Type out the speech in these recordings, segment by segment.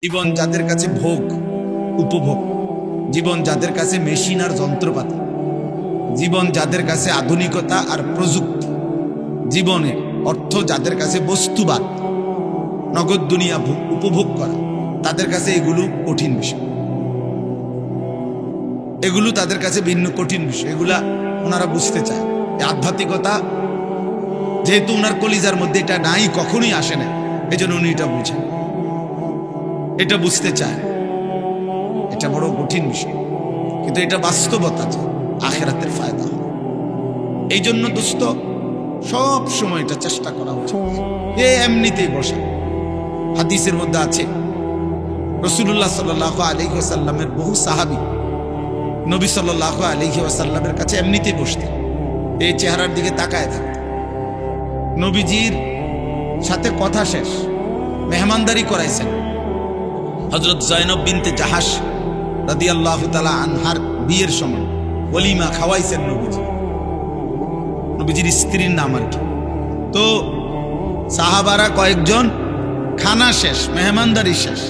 জীবন যাদের কাছে ভোগ উপভোগ, জীবন যাদের কাছে মেশিন আর যন্ত্রপাতি, জীবন যাদের কাছে আধুনিকতা আর প্রযুক্তি, জীবনের অর্থ যাদের কাছে বস্তুবাদ, নগদ দুনিয়া উপভোগ করা, তাদের কাছে এগুলো কঠিন বিষয়, এগুলো তাদের কাছে ভিন্ন কঠিন বিষয়। এগুলা ওনারা বুঝতে চায়। আধ্যাত্মিকতা যেহেতু ওনার কলিজার মধ্যে এটা নাই, কখনোই আসে না, এই জন্য উনি এটা বুঝেন, এটা বুঝতে চায়। এটা বড় কঠিন বিষয়, কিন্তু এটা বাস্তবতা যে আখিরাতের ফায়দা হয়। এই জন্য দোস্ত সব সময় এটা চেষ্টা করা উচিত। এমনিতেই বসা, হাদিসের মধ্যে আছে রাসূলুল্লাহ সাল্লাল্লাহু আলাইহি ওয়াসাল্লামের বহু সাহাবী নবী সাল্লাল্লাহু আলাইহি ওয়াসাল্লামের কাছে এমনিতেই বসতেন, এই চেহারার দিকে তাকায় থাকতেন। নবীজির সাথে কথা শেষ, মেহমানদারি করাইছেন। হযরত জয়নব বিনতে জাহাশ রাদিয়াল্লাহু তাআলা আনহার বিয়ের সময় ওলিমা খাওয়াইছেন নবীজির স্ত্রীর নাম আর কি। তো সাহাবারা কয়েকজন, খানা শেষ, মেহমানদারি শেষ,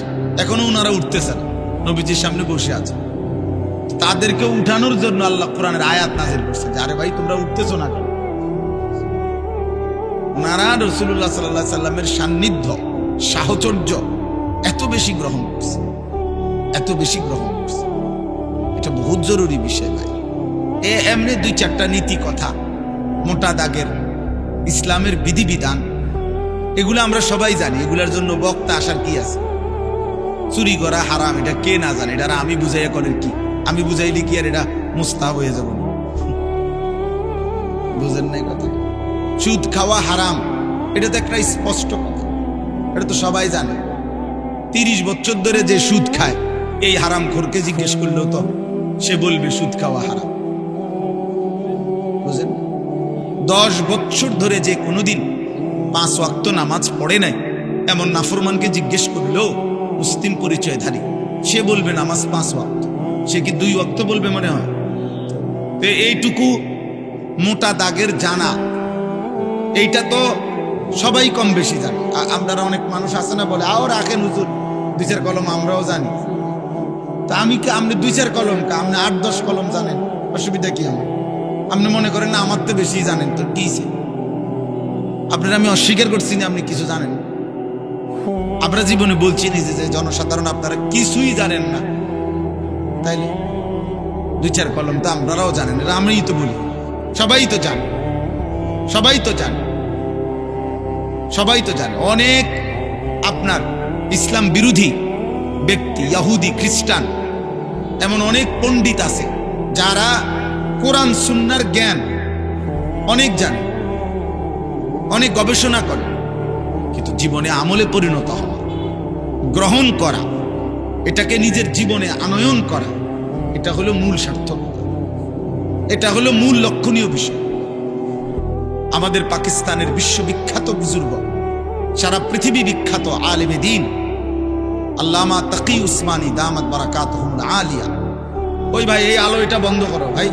এখনো ওনারা উঠতেছেন, নবীজির সামনে বসে আছে। তাদেরকে উঠানোর জন্য আল্লাহ কোরআনের আয়াত নাযিল করছে যে আরে ভাই তোমরা উঠতেছো না কেন? ওনারা রাসূলুল্লাহ সাল্লাল্লাহু আলাইহি সাল্লামের সান্নিধ্য, সাহচর্য এত বেশি গ্রহণ করছে, এত বেশি গ্রহণ করছে। এটা বহুত জরুরি বিষয় ভাই। এমনি দুই চারটা নীতি কথা, মোটা দাগের ইসলামের বিধিবিধান, এগুলো আমরা সবাই জানি। এগুলোর জন্য বক্তা আসার কি আছে? চুরি করা হারাম, এটা কে না জানে? এটা আমি বুঝাইয়া করেন কি? আমি বুঝাইলে কি আর এটা মুস্তাহাব হয়ে যাব? বুঝেন নাই কথা? সুদ খাওয়া হারাম, এটা তো একটা স্পষ্ট কথা, এটা তো সবাই জানে। 30 বছর ধরে যে সুদ খায়, এই হারাম খোরকে জিজ্ঞেস করলেও তো সে বলবে সুদ খাওয়া হারাম। বুঝেন? 10 বছর ধরে যে কোনোদিন 5 ওয়াক্ত নামাজ পড়ে নাই, এমন নাফরমানকে জিজ্ঞেস করলেও মুসলিম পরিচয়ধারী, সে বলবে নামাজ 5 ওয়াক্ত। সে কি 2 ওয়াক্ত বলবে মনে হয়? তো এইটুকু মোটা দাগের জানা, এইটা তো সবাই কম বেশি জানে। আমরা অনেক মানুষ আছে না বলে আও রাখেন হুজুর 2-4 কলম, আমরাও জানি। তা আমি কি আপনি 2-4 কলম কা আপনি 8-10 কলম জানেন, অসুবিধা কি? আপনি মনে করেন না আমার তো বেশি জানেন, তো কি? আপনারা আমি অস্বীকার করছি না আপনি কিছু জানেন। আমরা জীবনে বলছি নিজে যে জনসাধারণ আপনারা কিছুই জানেন না, তাইলে 2-4 কলম তো আপনারাও জানেন, এটা আমিই তো বলি। সবাই তো জানে, সবাই তো জানে, সবাই তো জানে। অনেক আপনার ইসলাম বিরোধী ব্যক্তি, ইহুদি, খ্রিস্টান, এমন অনেক পণ্ডিত আছে যারা কোরআন সুন্নাহর জ্ঞান অনেক জানে, অনেক গবেষণা করে, কিন্তু জীবনে আমলে পরিণত হওয়া, গ্রহণ করা, এটাকে নিজের জীবনে আনয়ন করা, এটা হলো মূল সার্থকতা, এটা হলো মূল লক্ষণীয় বিষয়। আমাদের পাকিস্তানের বিশ্ববিখ্যাত বুজুর্গ, সারা পৃথিবী বিখ্যাত আলেমে দ্বীন আল্লামা তাকি উসমানী দামাত বারাকাতুহুল আলিয়া, ওই ভাই এই আলো এটা বন্ধ করো ভাই,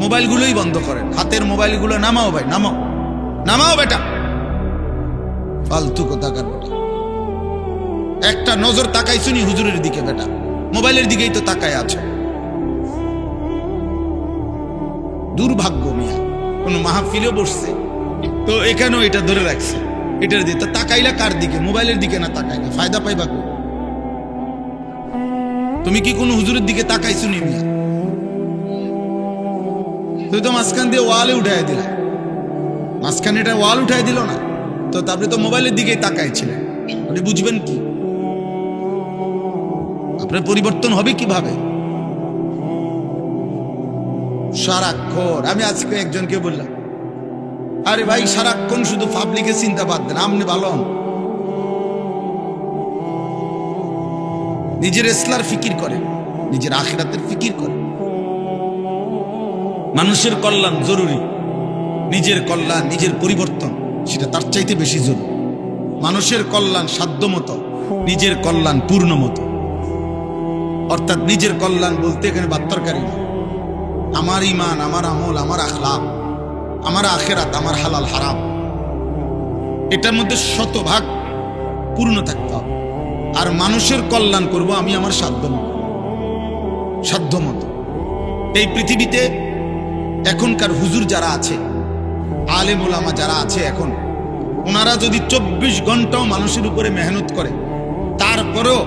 মোবাইলগুলোই বন্ধ করেন, হাতের মোবাইলগুলো নামাও ভাই, নামাও, নামাও বেটা, ফালতু কোথাকার বেটা। একটা নজর তাকাই শুনি হুজুরের দিকে, বেটা মোবাইলের দিকেই তো তাকায় আছো। দুর্ভাগ্য মিয়া, কোন মাহফিলে বসছে তো এখানেও এটা ধরে রাখছে, এটার দিয়ে তো তাকাইলা কার দিকে? মোবাইলের দিকে না তাকাইলা ফায়দা পাইবা কই? তুমি কি কোন হুজুরের দিকে তাকাই শুনি মিয়া? তুই তো মাঝখান দিয়ে ওয়ালে উঠাই দিলা, মাঝখানে এটা ওয়াল উঠাই দিল না তো, তারপরে তো মোবাইলের দিকেই তাকাইছিলেন, আপনি বুঝবেন কি? আপনার পরিবর্তন হবে কিভাবে? সারাক্ষণ আমি আজকে একজনকে বললাম, আরে ভাই সারাক্ষণ শুধু পাবলিকের চিন্তা বাদ দেন, আপনি ভালো হন, নিজের ইসলার ফিকির করেন, নিজের আখিরাতের ফিকির করেন। মানুষের কল্যাণ জরুরি, নিজের কল্যাণ, নিজের পরিবর্তন সেটা তার চাইতে বেশি জরুরি। মানুষের কল্যাণ সাধ্যমতো, নিজের কল্যাণ পূর্ণ মতো। অর্থাৎ নিজের কল্যাণ বলতে এখানে বাত্যরকারী না, আমার ইমান, আমার আমল, আমার আখলাক, আমার আখিরাত, আমার হালাল হারাম, এটার মধ্যে 100% পূর্ণ থাকতে হবে। আর মানুষের কল্যাণ করব আমি আমার সাধ্য মতো। এই পৃথিবীতে এখনকার হুজুর যারা আছে, আলেম ওলামা যারা আছে এখন, ওনারা যদি 24 ঘন্টাও মানুষের উপরে মেহনত করে, তারপরেও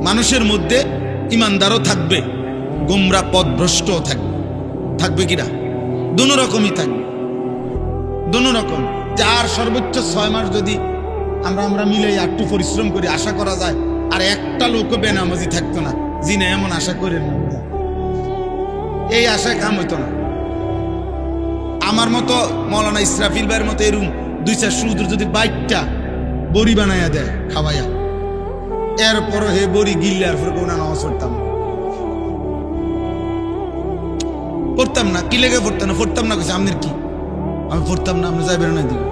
মানুষের মধ্যে ইমানদারও থাকবে, গোমরা পথভ্রষ্টও থাকবে কিনা? দুনো রকমই থাকবে, দুনো রকম। যার সর্বোচ্চ 6 মাস যদি আমরা মিলে একটু পরিশ্রম করি, আশা করা যায় আর একটা লোকও বেনামাজি থাকতো না। জিনে এমন আশা করেন না, এই আশায় কাম হইতো না। আমার মতো মৌলানা ইসরাফিল ভাইয়ের মতো এরকম 2-4 সুদূর যদি বাইকটা বড়ি বানাইয়া দেয় খাওয়াইয়া, এরপরও হে বড়ি গিল্লে আর ফেরকে ওনা নামাজ পড়তাম না। কি লেগে পড়তাম না কেছে আপনার কি? আমি পড়তাম না, আপনি যাইবেন না দিকে,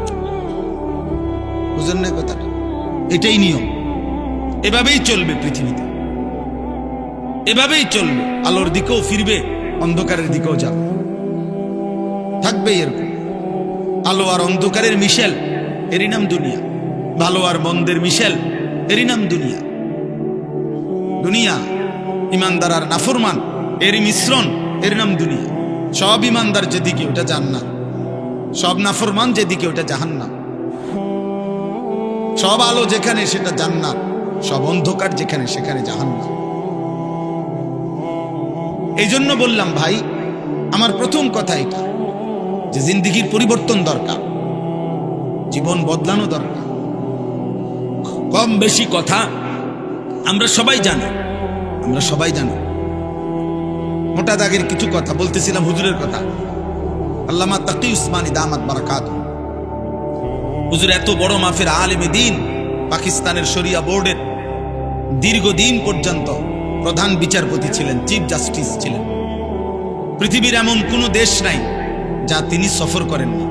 বুঝেন না কথাটা? এটাই নিয়ম, এভাবেই চলবে পৃথিবীতে, এভাবেই চলবে। আলোর দিকেও ফিরবে, অন্ধকারের দিকেও যাবে, থাকবে এরকম। আলো আর অন্ধকারের মিশেল, এরই নাম দুনিয়া। ভালো আর মন্দের মিশেল, এরই নাম দুনিয়া। দুনিয়া ইমানদার আর নাফরমান এরই মিশ্রণ, এর নাম দুনিয়া। সব ইমানদার যেদিকে ওটা জান্নাত, সব নাফরমান যেদিকে ওটা জাহান্নাম। সব আলো যেখানে সেটা জান্নাত, সব অন্ধকার যেখানে সেখানে জাহান্নাম। এই জন্য বললাম ভাই, আমার প্রথম কথা এটা যে জিন্দেগির পরিবর্তন দরকার, জীবন বদলানো দরকার। কম বেশি কথা আমরা সবাই জানি, মোটা দাগের কিছু কথা বলতেছিলাম। হুজুরের কথা, আল্লামা তাকি উসমানী দামাত বারাকাতুহু, হুজুর এত বড় মাফের আলেমে দ্বীন, পাকিস্তানের শরিয়া বোর্ডের দীর্ঘদিন পর্যন্ত প্রধান বিচারপতি ছিলেন, চিফ জাস্টিস ছিলেন। পৃথিবীর এমন কোনো দেশ নাই যা তিনি সফর করেননি।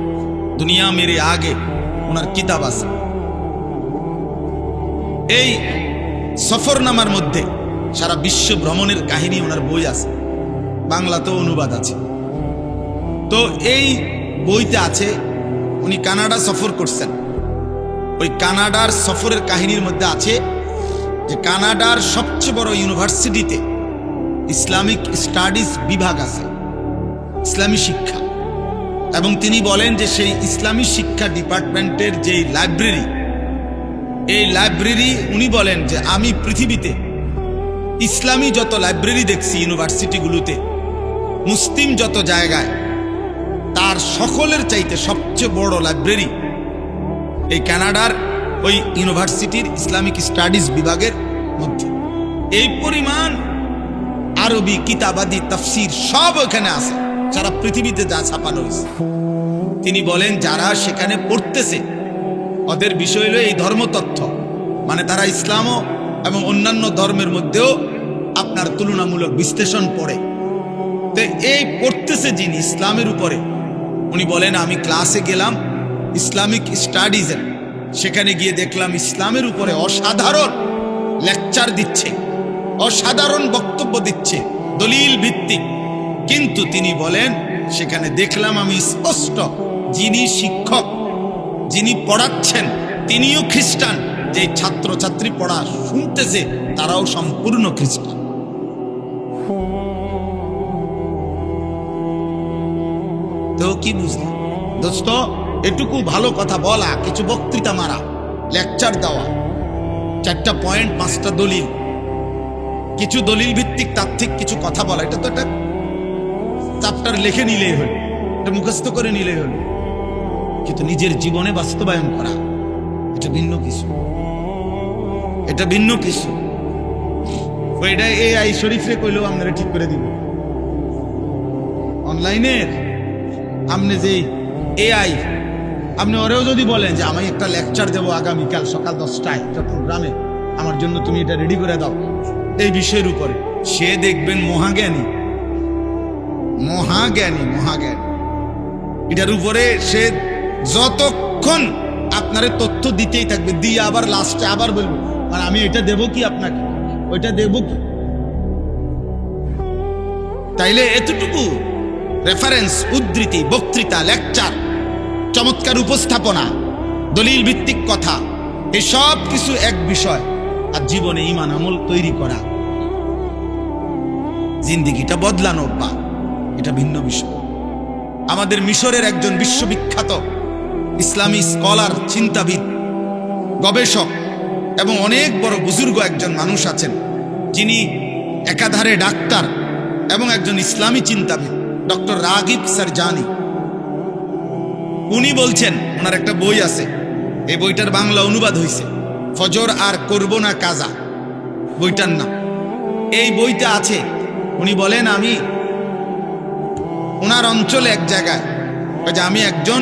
দুনিয়া মেরে আগে ওনার কিতাব আছে। এই সফরনামার মধ্যে সারা বিশ্ব ভ্রমণের কাহিনী ওনার বই আছে, বাংলাতেও অনুবাদ আছে। তো এই বইতে আছে উনি কানাডা সফর করছেন। ওই কানাডার সফরের কাহিনীর মধ্যে আছে যে কানাডার সবচেয়ে বড় ইউনিভার্সিটিতে ইসলামিক স্টাডিজ বিভাগ আছে, ইসলামী শিক্ষা। এবং তিনি বলেন যে সেই ইসলামী শিক্ষা ডিপার্টমেন্টের যে লাইব্রেরি, এই লাইব্রেরি উনি বলেন যে আমি পৃথিবীতে ইসলামী যত লাইব্রেরি দেখছি ইউনিভার্সিটিগুলোতে, মুসলিম যত জায়গায়, তার সকলের চাইতে সবচেয়ে বড় লাইব্রেরি এই কানাডার ওই ইউনিভার্সিটির ইসলামিক স্টাডিজ বিভাগের মধ্যে। এই পরিমাণ আরবি কিতাবাদি তাফসির সব ওখানে আছে, সারা পৃথিবীতে যা ছাপানো হয়েছে। তিনি বলেন যারা সেখানে পড়তেছে ওদের বিষয় হলো এই ধর্মতত্ত্ব, মানে তারা ইসলাম এবং অন্যান্য ধর্মের মধ্যেও আপনার তুলনামূলক বিশ্লেষণ পড়ে। তো এই পড়তেছে যিনি ইসলামের উপরে, উনি বলেন আমি ক্লাসে গেলাম ইসলামিক স্টাডিজের, সেখানে গিয়ে দেখলাম ইসলামের উপরে অসাধারণ লেকচার দিচ্ছে, অসাধারণ বক্তব্য দিচ্ছে, দলিল ভিত্তিক। কিন্তু তিনি বলেন সেখানে দেখলাম আমি স্পষ্ট যিনি শিক্ষক, যিনি পড়াচ্ছেন তিনিও খ্রিস্টান, যে ছাত্রছাত্রী পড়া শুনতেছে তারাও সম্পূর্ণ খ্রিস্টান। তো কি বুঝলাম দোস্ত? এটুকু ভালো কথা বলা, কিছু বক্তৃতা মারা, লেকচার দেওয়া, 4টা পয়েন্ট 5টা দলিল, কিছু দলিল ভিত্তিক তাত্ত্বিক কিছু কথা বলা, এটা তো একটা চ্যাপ্টার লিখে নিলেই হলো, এটা মুখস্থ করে নিলেই হলো। কিন্তু নিজের জীবনে বাস্তবায়ন করা এটা ভিন্ন কিছু, এটা ভিন্ন কিছু। ওইটা AI শরীফরে কইলেও আপনারা ঠিক করে দিব। অনলাইনের আপনি যে AI, আপনি ওরেও যদি বলেন যে আমি একটা লেকচার দেবো আগামীকাল সকাল 10টায় চট্টগ্রামে, আমার জন্য তুমি এটা রেডি করে দাও এই বিষয়ের উপরে, সে দেখবেন মহাজ্ঞানী, মহাজ্ঞানী, মহাজ্ঞানী। এটার উপরে সে যতক্ষণ আপনারে তথ্য দিতেই থাকবে, দিয়ে আবার লাস্টে আবার বলবো আর আমি এটা দেবো কি আপনাকে, ওইটা দেবো কি। তাইলে এতটুকু রেফারেন্স, উদ্ধৃতি, বক্তৃতা, লেকচার, চমৎকার উপস্থাপনা, দলিল ভিত্তিক কথা, এই সব কিছু এক বিষয়, আর জীবনে ঈমান আমল তৈরি করা, জিন্দেগিটা বদলানো বা এটা ভিন্ন বিষয়। আমাদের মিশরের একজন বিশ্ববিখ্যাত ইসলামী স্কলার, চিন্তাবিদ, গবেষক এবং অনেক বড় বুজুর্গ একজন মানুষ আছেন, যিনি একাধারে ডাক্তার এবং একজন ইসলামী চিন্তাবিদ, ডক্টর রাগিব সারজানি। উনি বলছেন, ওনার একটা বই আছে, এই বইটার বাংলা অনুবাদ হয়েছে ফজর আর করব না কাজা, বইটার নাম। এই বইটা আছে, উনি বলেন আমি ওনার অঞ্চলে এক জায়গায়, যে আমি একজন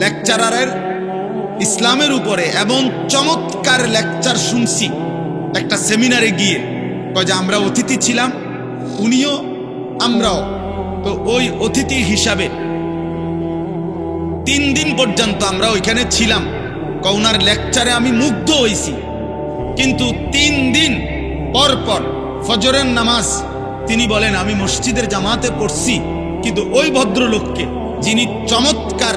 লেকচারারের ইসলামের উপরে এবং চমৎকার লেকচার শুনছি একটা সেমিনারে গিয়ে, যে আমরা অতিথি ছিলাম, উনিও আমরাও। তো ওই অতিথি হিসাবে 3 দিন পর্যন্ত আমরা ওইখানে ছিলাম। ওনার লেকচারে আমি মুগ্ধ হয়েছি, কিন্তু 3 দিন পর পর ফজরের নামাজ তিনি বলেন আমি মসজিদের জামাতে পড়ছি, কিন্তু ওই ভদ্রলোককে, যিনি চমৎকার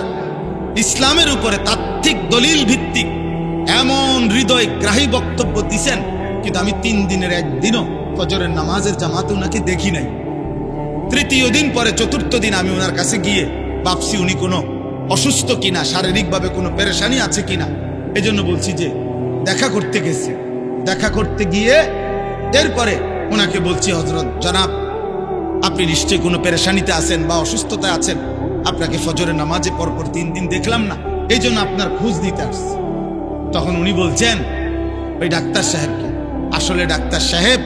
ইসলামের উপরে তাত্ত্বিক দলিল ভিত্তিক এমন হৃদয়গ্রাহী বক্তব্য দিছেন, কিন্তু আমি 3 দিনের একদিনও ফজরের নামাজের জামাতে ওনাকে দেখি নাই। 3য় দিন পরে 4র্থ দিন আমি ওনার কাছে গিয়ে ভাবছি উনি কোনো অসুস্থ কিনা, শারীরিকভাবে কোনো পেরেশানি আছে কিনা। এজন্য বলছি যে দেখা করতে গেছে, দেখা করতে গিয়ে এরপরে ওনাকে বলছি, হযরত জনাব আপনি নিশ্চয়ই কোনো পেরেশানিতে আছেন বা অসুস্থতায় আছেন, আপনাকে ফজরের নামাজে পরপর 3 দিন দেখলাম না, এই জন্য আপনার খোঁজ দিতে আসছি। তখন উনি বলছেন ওই ডাক্তার সাহেবকে, আসলে ডাক্তার সাহেব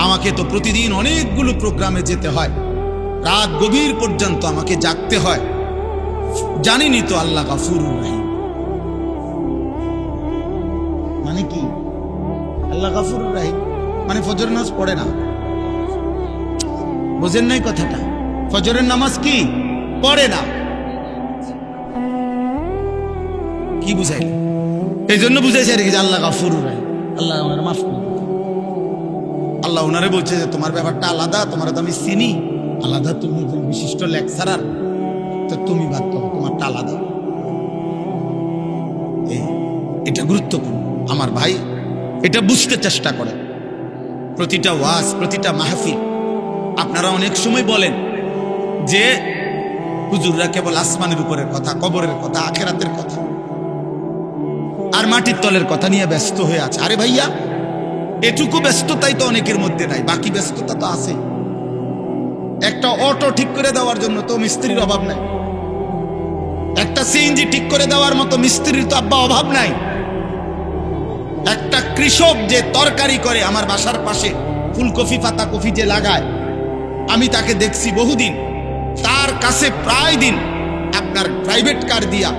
আমাকে তো প্রতিদিন অনেকগুলো প্রোগ্রামে যেতে হয়, রাত গভীর পর্যন্ত আমাকে জাগতে হয়, জানিনি তো আল্লাহ গাফুরুর রহিম। মানে কি আল্লাহ গাফুরুর রহিম? মানে ফজরের নামাজ পড়ে না, বুঝেন নাই কথাটা? ফজরের নামাজ কি পড়ে না, কি বুঝাইল? এই জন্য বুঝাইছে আর কি যে আল্লাহ গাফুরুর রহিম, আল্লাহ ওনার মাফ করবে। আল্লাহ ওনারে বলছে যে তোমার ব্যাপারটা আলাদা, তোমার তো আমি চিনি, আলাদা, তুমি একজন বিশিষ্ট লেকচারার, তো তুমি বাদ দাও, তোমারটা আলাদা। এটা গুরুত্বপূর্ণ আমার ভাই, এটা বুঝতে চেষ্টা করেন। প্রতিটা ওয়াজ, প্রতিটা মাহফিল, আপনারা অনেক সময় বলেন যে হুজুররা কেবল আসমানের উপরের কথা, কবরের কথা, আখেরাতের কথা আর মাটির তলের কথা নিয়ে ব্যস্ত হয়ে আছে। আরে ভাইয়া, এটুকু ব্যস্ততাই তো অনেকের মধ্যে নাই, বাকি ব্যস্ততা তো আছে। একটা অটো ঠিক করে দেওয়ার জন্য তো মিস্ত্রির অভাব নাই, একটা সিএনজি ঠিক করে দেওয়ার মতো মিস্ত্রির তো আব্বা অভাব নাই। একটা কৃষক যে তরকারি করে, আমার বাসার পাশে ফুলকপি, পাতাকপি যে লাগায়, আমি তাকে দেখছি বহুদিন, তার কাছে প্রায় দিন আপনার প্রাইভেট কার দিয়া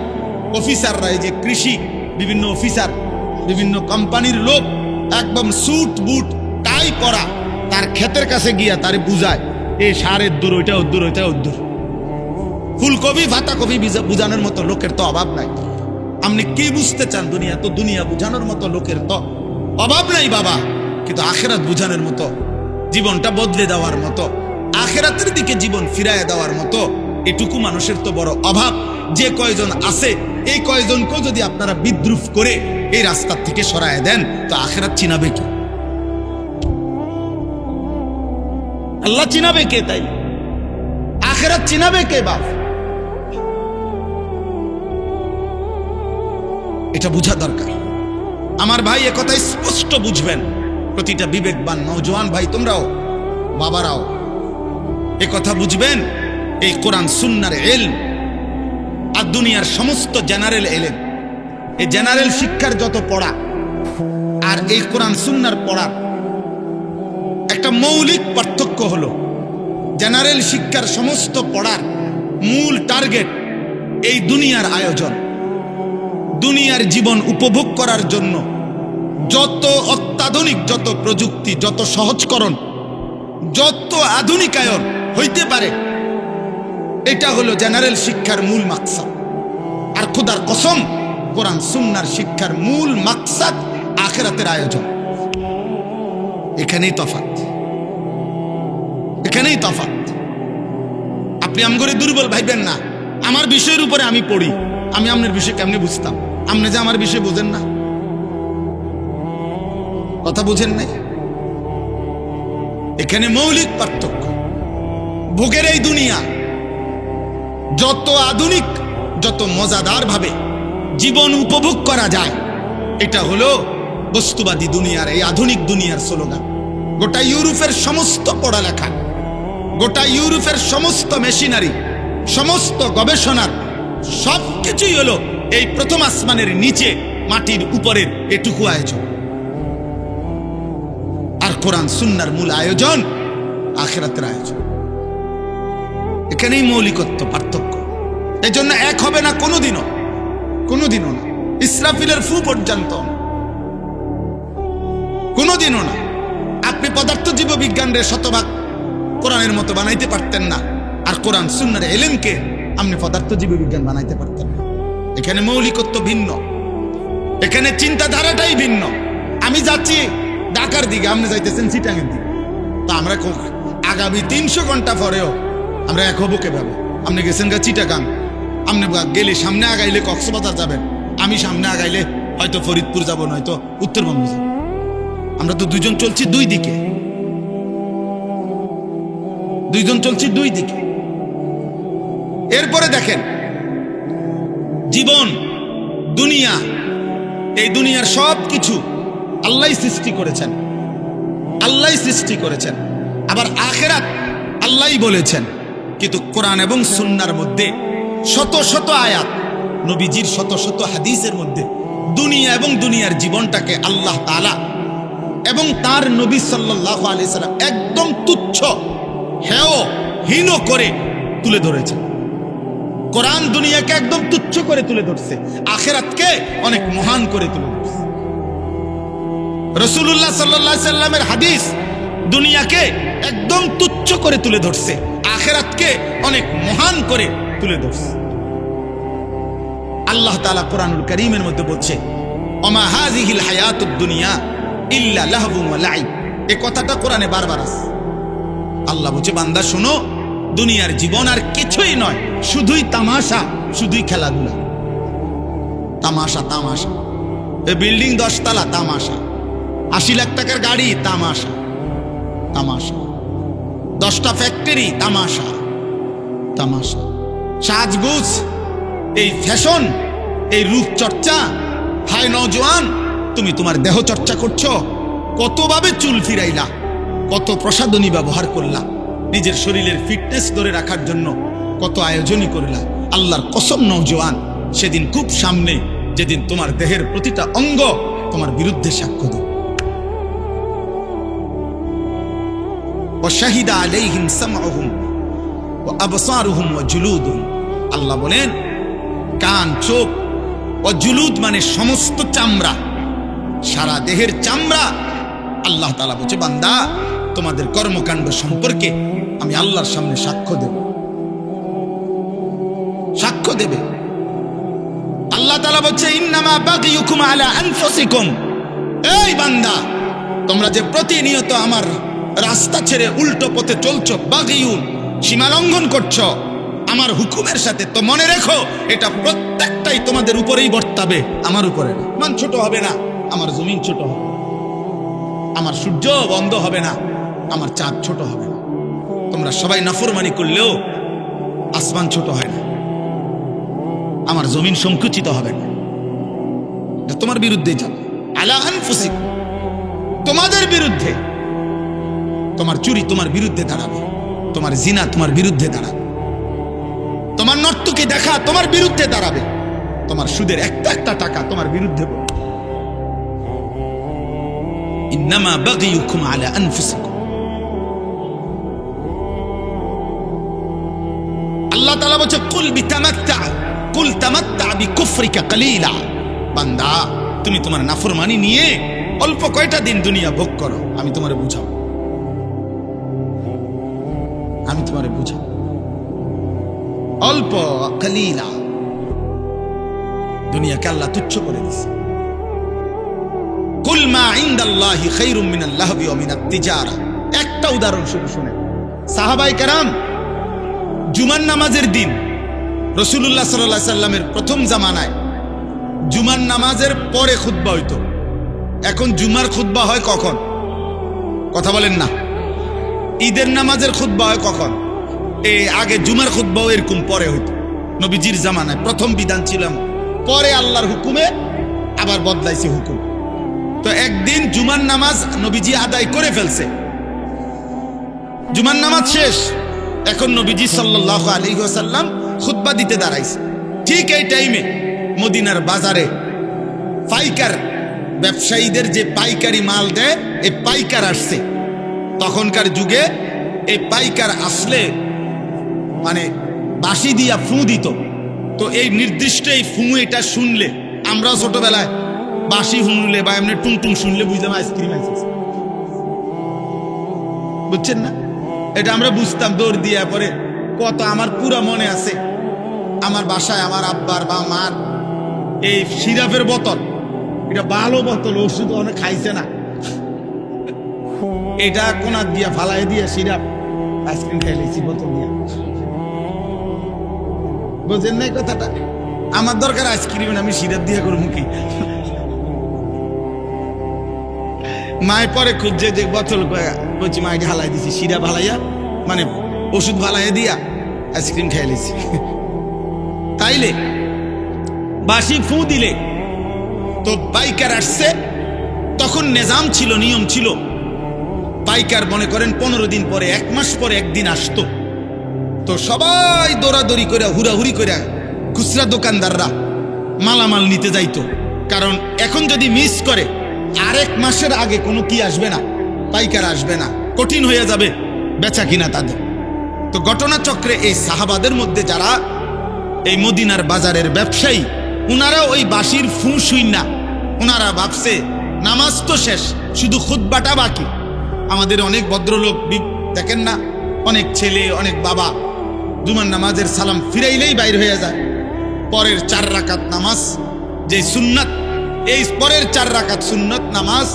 অফিসাররা, এই যে কৃষি বিভিন্ন অফিসার, বিভিন্ন কোম্পানির লোক, একদম স্যুট বুট টাই পরা, তার ক্ষেতের কাছে গিয়া তারে বুঝায় এই সারের দূর, ওইটা উদ্দূর, ওইটা উদ্দূর। ফুলকপি পাতাকপি বুঝানোর মতো লোকের তো অভাব নাই। আপনি কি বুঝতে চান? দুনিয়া তো দুনিয়া বুঝানোর মতো লোকের তো অভাব নাই বাবা, কিন্তু আখেরাত বুঝানোর মতো, জীবনটা বদলে দেওয়ার মতো, আখেরাতের দিকে জীবন ফিরায় দেওয়ার মতো এটুকু মানুষের তো বড় অভাব। যে কয়জন আছে, এই কয়জনকেও যদি আপনারা বিদ্রুপ করে এই রাস্তার থেকে সরায় দেন, তো আখেরাত চিনাবে কি? আল্লাহ চিনাবে কে? তাই আখেরাত চিনাবে কে বাপ? এটা বোঝা দরকার আমার ভাই, একথা স্পষ্ট বুঝবেন। প্রতিটা বিবেকবান নওজোয়ান ভাই, তোমরাও বাবারাও একথা বুঝবেন। এই কোরআন সুন্নাহর ইলম আর দুনিয়ার সমস্ত জেনারেল ইলম, এই জেনারেল শিক্ষার যত পড়া আর এই কোরআন সুন্নাহর পড়ার একটা মৌলিক পার্থক্য হলো, জেনারেল শিক্ষার সমস্ত পড়ার মূল টার্গেট এই দুনিয়ার আয়োজন, দুনিয়ার জীবন উপভোগ করার জন্য যত অত্যাধুনিক, যত প্রযুক্তি, যত সহজকরণ, যত আধুনিকায়ন হইতে পারে, এটা হলো জেনারেল শিক্ষার মূল মাকসাদ। আর খোদার কসম, কোরআন সুন্নাহর শিক্ষার মূল মাকসাদ আখিরাতের আয়োজন। এখানেই তফাৎ, এখানেই তফাৎ। আপনি আমগরে দুর্বল ভাইবেন না। আমার বিষয়ের উপরে আমি পড়ি, আমি আপনার বিষয় কেমনে বুঝতাম? আপনি যে আমার বিষয় বুঝেন না, কথা বুঝেন নাই। এখানে মৌলিক পার্থক্য। ভোগের এই দুনিয়া যত আধুনিক, যত মজাদার ভাবে জীবন উপভোগ করা যায়, এটা হলো বস্তুবাদী দুনিয়ার, এই আধুনিক দুনিয়ার স্লোগান। গোটা ইউরোপের সমস্ত পড়ালেখা, গোটা ইউরোপের সমস্ত মেশিনারি, সমস্ত গবেষণার সবকিছুই হলো এই প্রথম আসমানের নিচে মাটির উপরের এটুকু আয়োজন। আর কোরআন সুন্নাহর মূল আয়োজন আখিরাতের আয়োজন। এখানেই মৌলিকত্ব, পার্থক্য। এই জন্য এক হবে না কোনোদিনও, কোনোদিনও না। ইসরাফিলের ফু পর্যন্ত কোনোদিনও না। আপনি পদার্থ জীববিজ্ঞানের শতভাগ কোরআনের মতো বানাইতে পারতেন না, আর কোরআন সুন্নাহর ইলমকে আপনি পদার্থ জীববিজ্ঞান বানাইতে পারতেন না। এখানে মৌলিকত্ব ভিন্ন, এখানে চিন্তাধারাটাই ভিন্ন। আমি যাচ্ছি ঢাকার দিকে, আপনি যাইতেছেন চিটাঙের দিকে, তো আমরা আগামী 300 ঘন্টা পরেও আমরা এক হবো কেভাবে? আপনি গেছেন গা চিটাগাং, আপনি গেলে সামনে আগাইলে কক্সবাজার যাবেন, আমি সামনে আগাইলে হয়তো ফরিদপুর যাব, নয়তো উত্তরবঙ্গ যাব। আমরা তো দুইজন চলছি দুই দিকে, দুইজন চলছি দুই দিকে। এরপরে দেখেন জীবন, দুনিয়া, এই দুনিয়ার সব কিছু আল্লাহ সৃষ্টি করেছেন, আল্লাহ সৃষ্টি করেছেন। আবার আখিরাত আল্লাহই বলেছেন। কিন্তু কোরআন এবং সুন্নাহর মধ্যে শত শত আয়াত, নবীজির শত শত হাদিসের মধ্যে দুনিয়া এবং দুনিয়ার জীবনটাকে আল্লাহ তাআলা এবং তার নবী সাল্লাল্লাহু আলাইহি সাল্লাম একদম তুচ্ছ, হেয়, হীন করে তুলে ধরেছেন। কোরআন দুনিয়াকে একদম তুচ্ছ করে তুলে ধরছে, আখিরাতকে অনেক মহান করে তুলে ধরছে। রাসূলুল্লাহ সাল্লাল্লাহু আলাইহি সাল্লামের হাদিস দুনিয়াকে একদম তুচ্ছ করে তুলে ধরছে, আখিরাতকে অনেক মহান করে তুলে ধরছে। আল্লাহ তাআলা কোরআনুল কারীমের মধ্যে বলছে, ওমা হাযিহিল হায়াতুদ দুনিয়া ইল্লা লাহবুন ওয়া লাইব। এই কথাটা কোরআনে বারবার আছে। আল্লাহ বলছে, বান্দা শোনো, দুনিয়ার জীবন আর কিছুই নয়, শুধুই তামাশা, শুধুই খেলাধুলা। তামাশা, তামাশা। এই বিল্ডিং 10 তলা, তামাশা। 80 লাখ টাকার গাড়ি, তামাশা, তামাশা। 10টা ফ্যাক্টরি, তামাশা, তামাশা। সাজগুজ, এই ফ্যাশন, এই রূপচর্চা। হায় নওজোয়ান, তুমি তোমার দেহ চর্চা করছো, কতভাবে চুল ফিরাইলা, কত প্রসাধনী ব্যবহার করলা, নিজের শরীরের ফিটনেস ধরে রাখার জন্য কত আয়োজনই করলা। আল্লাহর কসম নওজোয়ান, সেদিন খুব সামনে, যেদিন তোমার দেহের প্রতিটা অঙ্গ তোমার বিরুদ্ধে সাক্ষ্য দেবে। ওয়াশাহিদা আলাইহিম সামউহুম ওয়া আবসারুহুম ওয়া জুলুদুহুম। আল্লাহ বলেন, কান, চোখ, ও জুলুদ মানে সমস্ত চামড়া, সারা দেহের চামড়া। আল্লাহ তাআলা বলছে, বান্দা তোমাদের কর্মকাণ্ড সম্পর্কে আমি আল্লাহর সামনে সাক্ষ্য দেব, সাক্ষ্য দেবে। আল্লাহ তাআলা বলছে, ইন্নামা বাগিয়ুকুম আলা আনফুসিকুম। এই বান্দা, তোমরা যে প্রতিনিয়ত আমার রাস্তা ছেড়ে উল্টো পথে চলছো, বাগিয়ুন, সীমা লঙ্ঘন করছো আমার হুকুমের সাথে, তো মনে রেখো এটা প্রত্যেকটাই তোমাদের উপরেই বর্তাবে, আমার উপরে না। মান ছোট হবে না, আমার জমিন ছোট হবে, আমার সূর্য বন্ধ হবে না, আমার চাঁদ ছোট হবে না। তোমরা সবাই নাফরমানি করলেও আসমান ছোট হয় না, আমার জমিন সংকুচিত হবে না। তোমার বিরুদ্ধে যাবে, আলা আনফুসিকুম, তোমাদের বিরুদ্ধে। তোমার চুরি তোমার বিরুদ্ধে দাঁড়াবে, তোমার জিনা তোমার বিরুদ্ধে দাঁড়াবে, তোমার নর্তকী দেখা তোমার বিরুদ্ধে দাঁড়াবে, তোমার সুদের একটা একটা টাকা তোমার বিরুদ্ধে বলবে। ইন্নামা বাগিয়ুকুম আলা আনফুসিকুম। আল্লাহ তাআলা বলছে, কুল বিতামাত্তা, কুল তামাত্তা বিকুফরিকা কালিলা। বান্দা, তুমি তোমার নাফরমানি নিয়ে অল্প কয়টা দিন দুনিয়া ভোগ করো, আমি তোমারে বুঝাবো, আমি তোমারে বুঝাবো। অল্প, কালিলা। দুনিয়াকে আল্লাহ তুচ্ছ করে দিয়েছে। কুল মা ইনদাল্লাহি খায়রুম মিনাল লাহবি ওয়া মিনাত তিজারা। একটা উদাহরণ শুধু শুনেন। সাহাবায়ে কেরাম জুমার নামাজের দিন রাসূলুল্লাহ সাল্লাল্লাহু আলাইহি সাল্লামের প্রথম জামানায় জুমার নামাজের পরে খুতবা হইতো। এখন জুমার খুতবা হয় কখন? কথা বলেন না। ঈদের নামাজের খুতবা হয় কখন? আগে জুমার খুতবাও এরকম পরে হইতো। নবীজির জামানায় প্রথম বিধান ছিলাম, পরে আল্লাহর হুকুমে আবার বদলাইছে হুকুম। তো একদিন জুমার নামাজ নবীজি আদায় করে ফেলছে, জুমার নামাজ শেষ, এখন নবীজি সাল্লাল্লাহু আলাইহি ওয়াসাল্লাম খুতবা দিতে দাঁড়াইছে। ঠিক এই টাইমে মদিনার বাজারে পাইকার ব্যবসায়ীদের যে পাইকারি মাল দেয়, এই পাইকার আসছে। তখনকার যুগে এই পাইকার আসলে মানে বাঁশি দিয়া ফু দিত। তো এই নির্দিষ্ট এই ফু এটা শুনলে, আমরাও ছোটবেলায় বাঁশি শুনলে বা এমনি টুংটুং শুনলে বুঝলাম আইসক্রিম আসছে, বুঝছেন না? এটা আমরা বুঝতাম দৌড় দিয়া। পরে কত আমার পুরা মনে আছে, আমার বাসায় আমার আব্বার বা মার এই সিরাপের বোতল, এটা ভালো বোতল, ওষুধ অনেক খাইছে না, এটা কোনা দিয়া ফালাই দিয়া সিরাপ আইসক্রিম খাইলেছি বোতল দিয়া। বুঝেন না কথাটা? আমার দরকার আইসক্রিম, আমি সিরাপ দিয়া করবো কি? মায়ের পরে খুঁজছে যে বোতল, বলছি মাকে হালাই দিছি, সিরাপ হালাইয়া মানে ওষুধ ভালাইয়া দিয়া আইসক্রিম খাইলেছি। তাইলে বাসি ফু দিলে তো পাইকার আসছে। তখন নিজাম ছিল, নিয়ম ছিল, পাইকার মনে করেন 15 দিন পরে, 1 মাস পরে একদিন আসতো। তো সবাই দৌড়াদৌড়ি করে হুড়াহুড়ি করে খুচরা দোকানদাররা মালামাল নিতে যাইতো। কারণ এখন যদি মিস করে আরেক মাসের আগে কোনো কি আসবে না, পাইকার আসবে না, কঠিন হয়ে যাবে বেচা কিনা তাদের। তো ঘটনাচক্রে এই সাহাবাদের মধ্যে যারা এই মদিনার বাজারের ব্যবসায়ী, উনারা ওই বাঁশির ফু শুই না, উনারা ভাবছে নামাজ তো শেষ, শুধু খুতবাটা বাকি। আমাদের অনেক ভদ্রলোক দেখেন না, অনেক ছেলে অনেক বাবা জুমার নামাজের সালাম ফিরাইলেই বাইর হয়ে যায়। পরের 4 রাকাত নামাজ যে সুন্নাত, এই পরের 4 রাকাত সুন্নাত নামাজ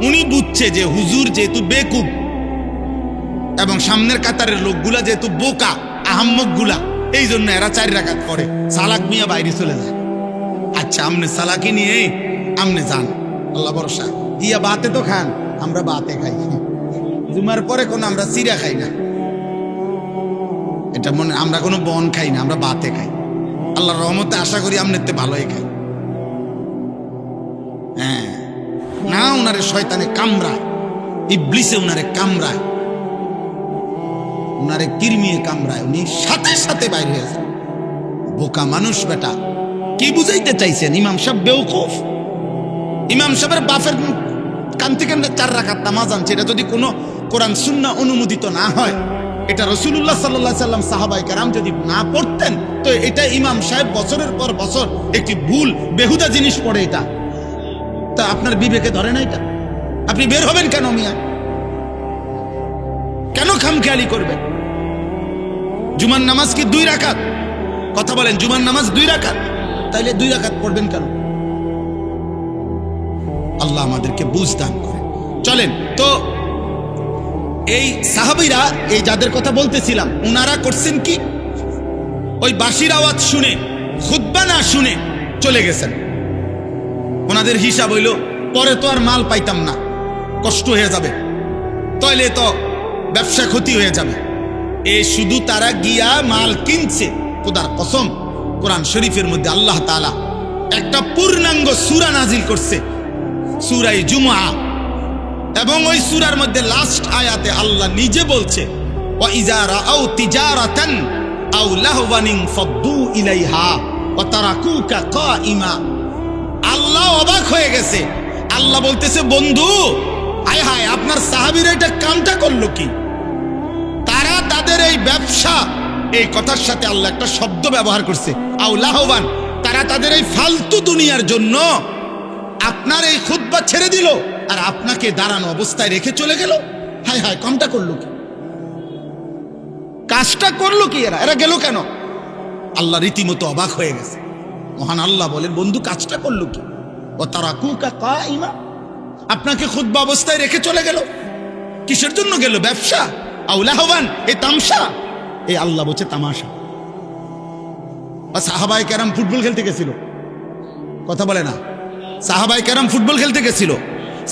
উনি বুঝছে যে হুজুর যেহেতু বেকুব এবং সামনের কাতারের লোকগুলা যেহেতু বোকা আহাম্মক গুলা, এই জন্য এরা 4 রাকাত পড়ে, সালাক মিয়া বাইরে চলে যায়। আচ্ছা আমনে সালাকি নিয়ে আমনে যান, আল্লাহ ভরসা। ইয়া বাতে তো খান, আমরা বাতে খাই, জুমার পরে কোনো আমরা চিরা খাই না, এটা মনে, আমরা কোনো বন খাই না, আমরা বাতে খাই। আল্লাহর রহমতে আশা করি আমনেতে ভালোই খাই। হ্যাঁ না, উনারে শয়তানে কামড়ায়, ইবলিসে উনারে কামড়ায়, উনারে কিরমিয়ে কামড়ায়, উনি সাথে সাথে বাইরে হয়ে যায়। বোকা মানুষ বেটা, কি বুঝাইতে চাইছেন? ইমাম সাহেব বেওকুফ, ইমাম সাহেবের বাপের কান থেকে 4 রাকাত নামাজ আনছে, এটা যদি কোনো কোরআন সুন্নাহ অনুমোদিত না হয়, এটা রাসূলুল্লাহ সাল্লাল্লাহু আলাইহি ওয়াসাল্লাম সাহাবায়ে কেরাম যদি না পড়তেন, তো এটা ইমাম সাহেব বছরের পর বছর একটি ভুল বেহুদা জিনিস পড়ে। এটা তা আপনার বিবেকে ধরে না? এটা আপনি বের হবেন কেন মিয়া? কেন খামখেয়ালি করবেন? জুমার নামাজ কি 2 রাকাত? কথা বলেন, জুমার নামাজ 2 রাকাত, তাইলে 2 রাকাত পড়বেন কেন? আল্লাহ আমাদেরকে বুঝ দান করে। চলেন তো, এই সাহাবীরা, এই যাদের কথা বলতেছিলাম, উনারা করছেন কি, ওই বাঁশির আওয়াজ শুনে খুতবা না শুনে চলে গেছেন। ওনাদের হিসাব হইল পরে তো আর মাল পাইতাম না, কষ্ট হয়ে যাবে, তাইলে তো ব্যবসা ক্ষতি হয়ে যাবে। শুধু তারা গিয়া মাল কিনছে। খোদার কসম, কোরআন শরীফের মধ্যে আল্লাহ তাআলা একটা পূর্ণাঙ্গ সূরা নাজিল করছে, সূরা জুমআ, এবং ওই সূরার মধ্যে লাস্ট আয়াতে আল্লাহ নিজে বলছে, ওয়া ইযা রাআউ তিজারাতান আও লাহওয়ান ফাদ্দু ইলাইহা ওয়া তারাকুকা কাইমা। আল্লাহ অবাক হয়ে গেছে, আল্লাহ বলতেছে, বন্ধু হায় হায়, আপনার সাহাবীরা এটা কামটা করলো কি? তারা তাদের এই ব্যবসা, এই কথার সাথে আল্লাহ একটা শব্দ ব্যবহার করছে, আও লাহওয়ান, তারা তাদের এই ফালতু দুনিয়ার জন্য আপনার এই খুতবা ছেড়ে দিল আর আপনাকে দাঁড়ানো অবস্থায় রেখে চলে গেল। হায় হায়, কামটা করলো কি? কাজটা করলো কি? এরা গেল কেন? আল্লাহ রীতিমতো অবাক হয়ে গেছে। মহান আল্লাহ বলেন, বন্ধু কাজটা করলো কি? ও তারাকুকা কাইমা, আপনাকে খুতবা অবস্থায় রেখে চলে গেল। কিসের জন্য গেল? ব্যবসা? আও লাহওয়ান, এই তামসা। এই আল্লাহ বলছে তামাশা। সাহাবায়ে কেরাম ফুটবল খেলতে গেছিল, কথা বলে না। সাহাবাই কেরাম ফুটবল খেলতে গেছিল,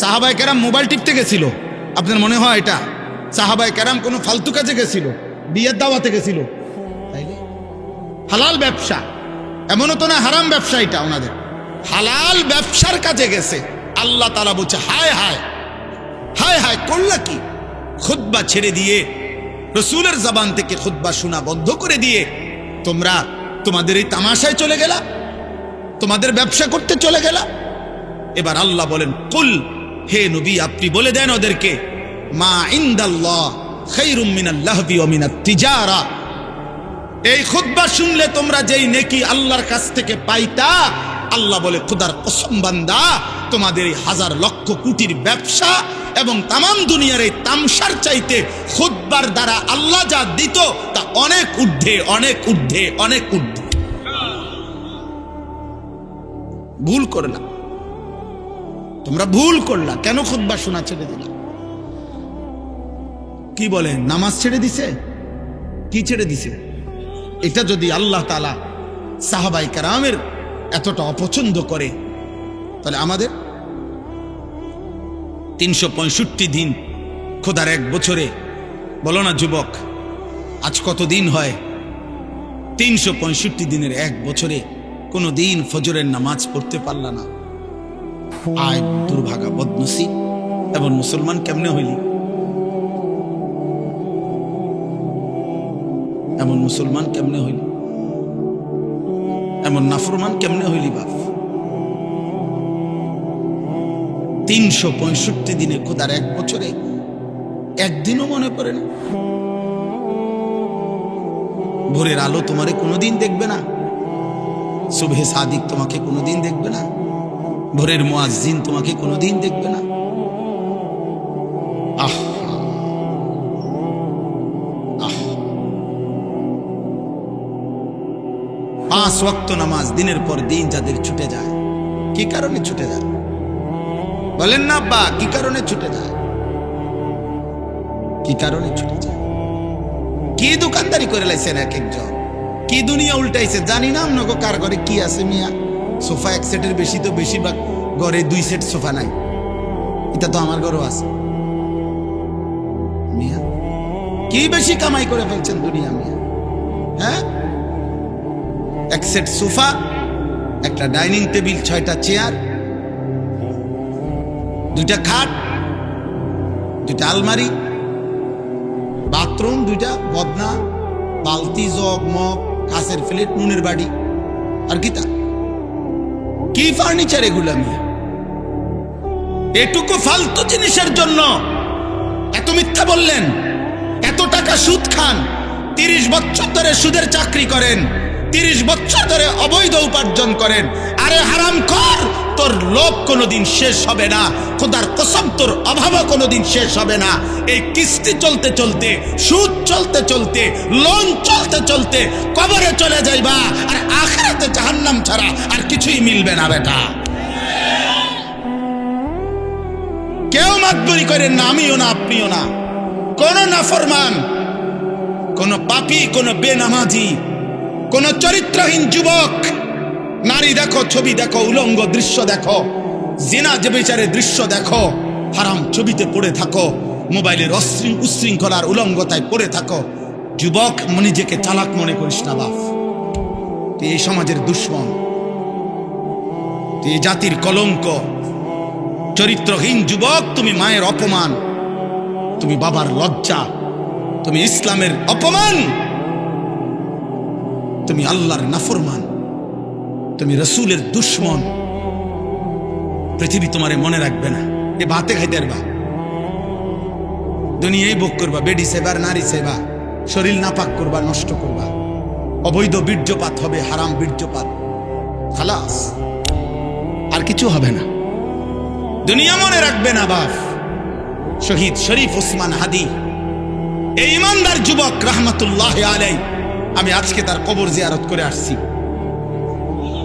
সাহাবাই কেরাম মোবাইল টিপতে গেছিল, আপনার মনে হয় এটা? সাহাবাই কেরাম কোনো ফালতু কাজে গেছিল, বিয়ের দাওয়াতে গেছিল? তাইলে হালাল ব্যবসা, এমনও তো না হারাম ব্যবসা, এটা ওনাদের হালাল ব্যবসার কাজে গেছে। আল্লাহ তাআলা বলছে হায় হায় হায় হায়, করলা কি? খুতবা ছেড়ে দিয়ে, রসুলের জবান থেকে খুতবা শোনা বন্ধ করে দিয়ে তোমরা তোমাদের এই তামাশায় চলে গেলা, তোমাদের ব্যবসা করতে চলে গেলা। এবার আল্লাহ বলেন, কুল, হে নবী আপনি বলে দেন ওদেরকে, মা ইনদাল্লাহ খায়রুম মিনাল লাহবি ওয়া মিনাত তিজারা। এই খুতবা শুনলে তোমরা যেই নেকি আল্লাহর কাছ থেকে পাইতা, আল্লাহ বলে খোদার কসম বান্দা, তোমাদের এই হাজার লক্ষ কোটির ব্যবসা এবং তামাম দুনিয়ার এই তামসার চাইতে খুতবার দ্বারা আল্লাহ যা দিত তা অনেক ঊর্ধ্বে, অনেক ঊর্ধ্বে, অনেক ঊর্ধ্বে। ভুল করলা তোমরা, ভুল করলা। কেন খুতবা শোনা ছেড়ে দিলা? কি বলেন, নামাজ ছেড়ে দিছে? কি ছেড়ে দিছে? এটা যদি আল্লাহ তাআলা সাহাবায়ে কেরামের এতটা অপছন্দ করে, তাহলে আমাদের 365 দিন খোদার এক বছরে, বলো না যুবক, আজ কত দিন হয়? 365 দিনের এক বছরে কোনো দিন ফজরের নামাজ পড়তে পারলা না। আয় দুর্ভাগা, বদনসিব। এবং মুসলমান কেমনে হইলি? এমন মুসলমান কেমনে হইলি? এমন নাফরমান কেমনে হইলি বাপ? 365 দিনে খোদার এক বছরে একদিনও মনে পড়ে না। ভোরের আলো তোমারে কোনোদিন দেখবে না, সুবহে সাদিক তোমাকে কোনোদিন দেখবে না, ভোরের মুয়াজ্জিন তোমাকে কোনোদিন দেখবে না। আহ আহ, 5 ওয়াক্ত নামাজ দিনের পর দিন যাদের ছুটে যায়, কি কারণে ছুটে যায়? বলেন না আব্বা, কি কারণে ছুটে যায়? কি কারণে ছুটে যায়? কি দোকানদারি করে লাইছেন এক একজন, কি দুনিয়া উল্টাইছে জানি না। আপনাকে কার ঘরে কি আছে মিয়া? সোফা এক সেটের বেশি তো বেশিরভাগ ঘরে 2 সেট সোফা নাই। এটা তো আমার ঘরেও আছে মিয়া। কি বেশি কামাই করে ফেলছেন দুনিয়া মিয়া? হ্যাঁ, এক সেট সোফা, একটা ডাইনিং টেবিল, 6টা চেয়ার, 2টা খাট, 2টা আলমারি, বাথরুম 2টা, বদনা, বালতি, জগ, মগ, কাঁচের প্লেট, নুনের বাড়ি, আর কি তা? কি ফার্নিচার এগুলা মিয়া? এটুকু ফালতু জিনিসের জন্য এত মিথ্যা বললেন, এত টাকা সুদ খান, 30 বছর ধরে সুদের চাকরি করেন, 30 বছর ধরে অবৈধ উপার্জন করেন। আরে হারামখোর, তোর লোভ কোনোদিন শেষ হবে না, খোদার কসম তোর অভাবও কোনোদিন শেষ হবে না। এই কিস্তি চলতে চলতে, সুদ চলতে চলতে, লোন চলতে চলতে কবরে চলে যাইবা, আর আখিরাতে জাহান্নাম ছাড়া আর কিছুই মিলবে না বেটা। কেউ মাতবরি করেন না, আমিও না, আপনিও না। কোন নাফরমান, কোন পাপী, কোন বেনামাজি, কোন চরিত্রহীন যুবক, নারী দেখো, ছবি দেখো, উলঙ্গ দৃশ্য দেখো, জিনা যে বিচারের দৃশ্য দেখো, হারাম ছবিতে পড়ে থাকো, মোবাইলের উশৃঙ্খলার উলঙ্গতায় পড়ে থাকো। যুবক, নিজেকে চালাক মনে করিস না বাপ। তুই এই সমাজের দুশ্মন, তুই এই জাতির কলঙ্ক। চরিত্রহীন যুবক, তুমি মায়ের অপমান, তুমি বাবার লজ্জা, তুমি ইসলামের অপমান, তুমি আল্লাহর নাফরমান, তুমি রসুলের দুশ্মন। পৃথিবী তোমারে মনে রাখবে না। এ ভাতে খাইতে পারবা, দুনিয়ায় ভোগ করবা, বেডি সেবা, নারী সেবা, শরীর নাপাক করবা, নষ্ট করবা, অবৈধ বীর্যপাত হবে, হারাম বীর্যপাত, খালাস, আর কিছু হবে না। দুনিয়া মনে রাখবে না বাপ। শহীদ শরীফ ওসমান হাদি, এই ইমানদার যুবক রহমতুল্লাহ আলাইহি, আমি আজকে তার কবর জিয়ারত করে আসছি।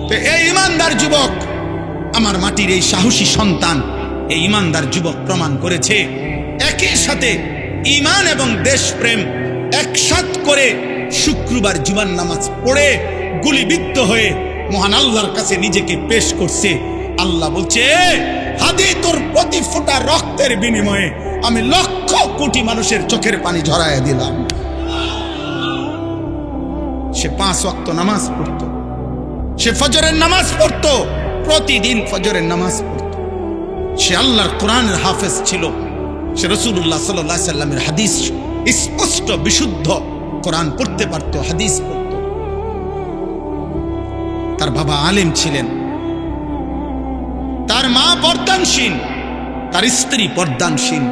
তো এই ইমানদার যুবক, আমার মাটির এই সাহসী সন্তান, এই ইমানদার যুবক প্রমাণ করেছে একই সাথে ঈমান এবং দেশপ্রেম একসাথ করে শুক্রবার জুমার নামাজ পড়ে গুলিবিদ্ধ হয়ে মহান আল্লাহর কাছে নিজেকে পেশ করছে। আল্লাহ বলছে, হাদি তোর প্রতি ফোঁটা রক্তের বিনিময়ে আমি লক্ষ কোটি মানুষের চোখের পানি ঝরায় দিলাম। সে 5 ওয়াক্ত নামাজ পড়তো, সে ফজরের নামাজ পড়তো, প্রতিদিন ফজরের নামাজ পড়তো। সে আল্লাহর কোরআনের হাফেজ ছিল। সে রাসূলুল্লাহ সাল্লাল্লাহু আলাইহি সাল্লামের হাদিস স্পষ্ট বিশুদ্ধ কোরআন পড়তে পারত, হাদিস পড়ত। তার বাবা আলেম ছিলেন, তার মা পর্দানশীল, তার স্ত্রী পর্দানশীল।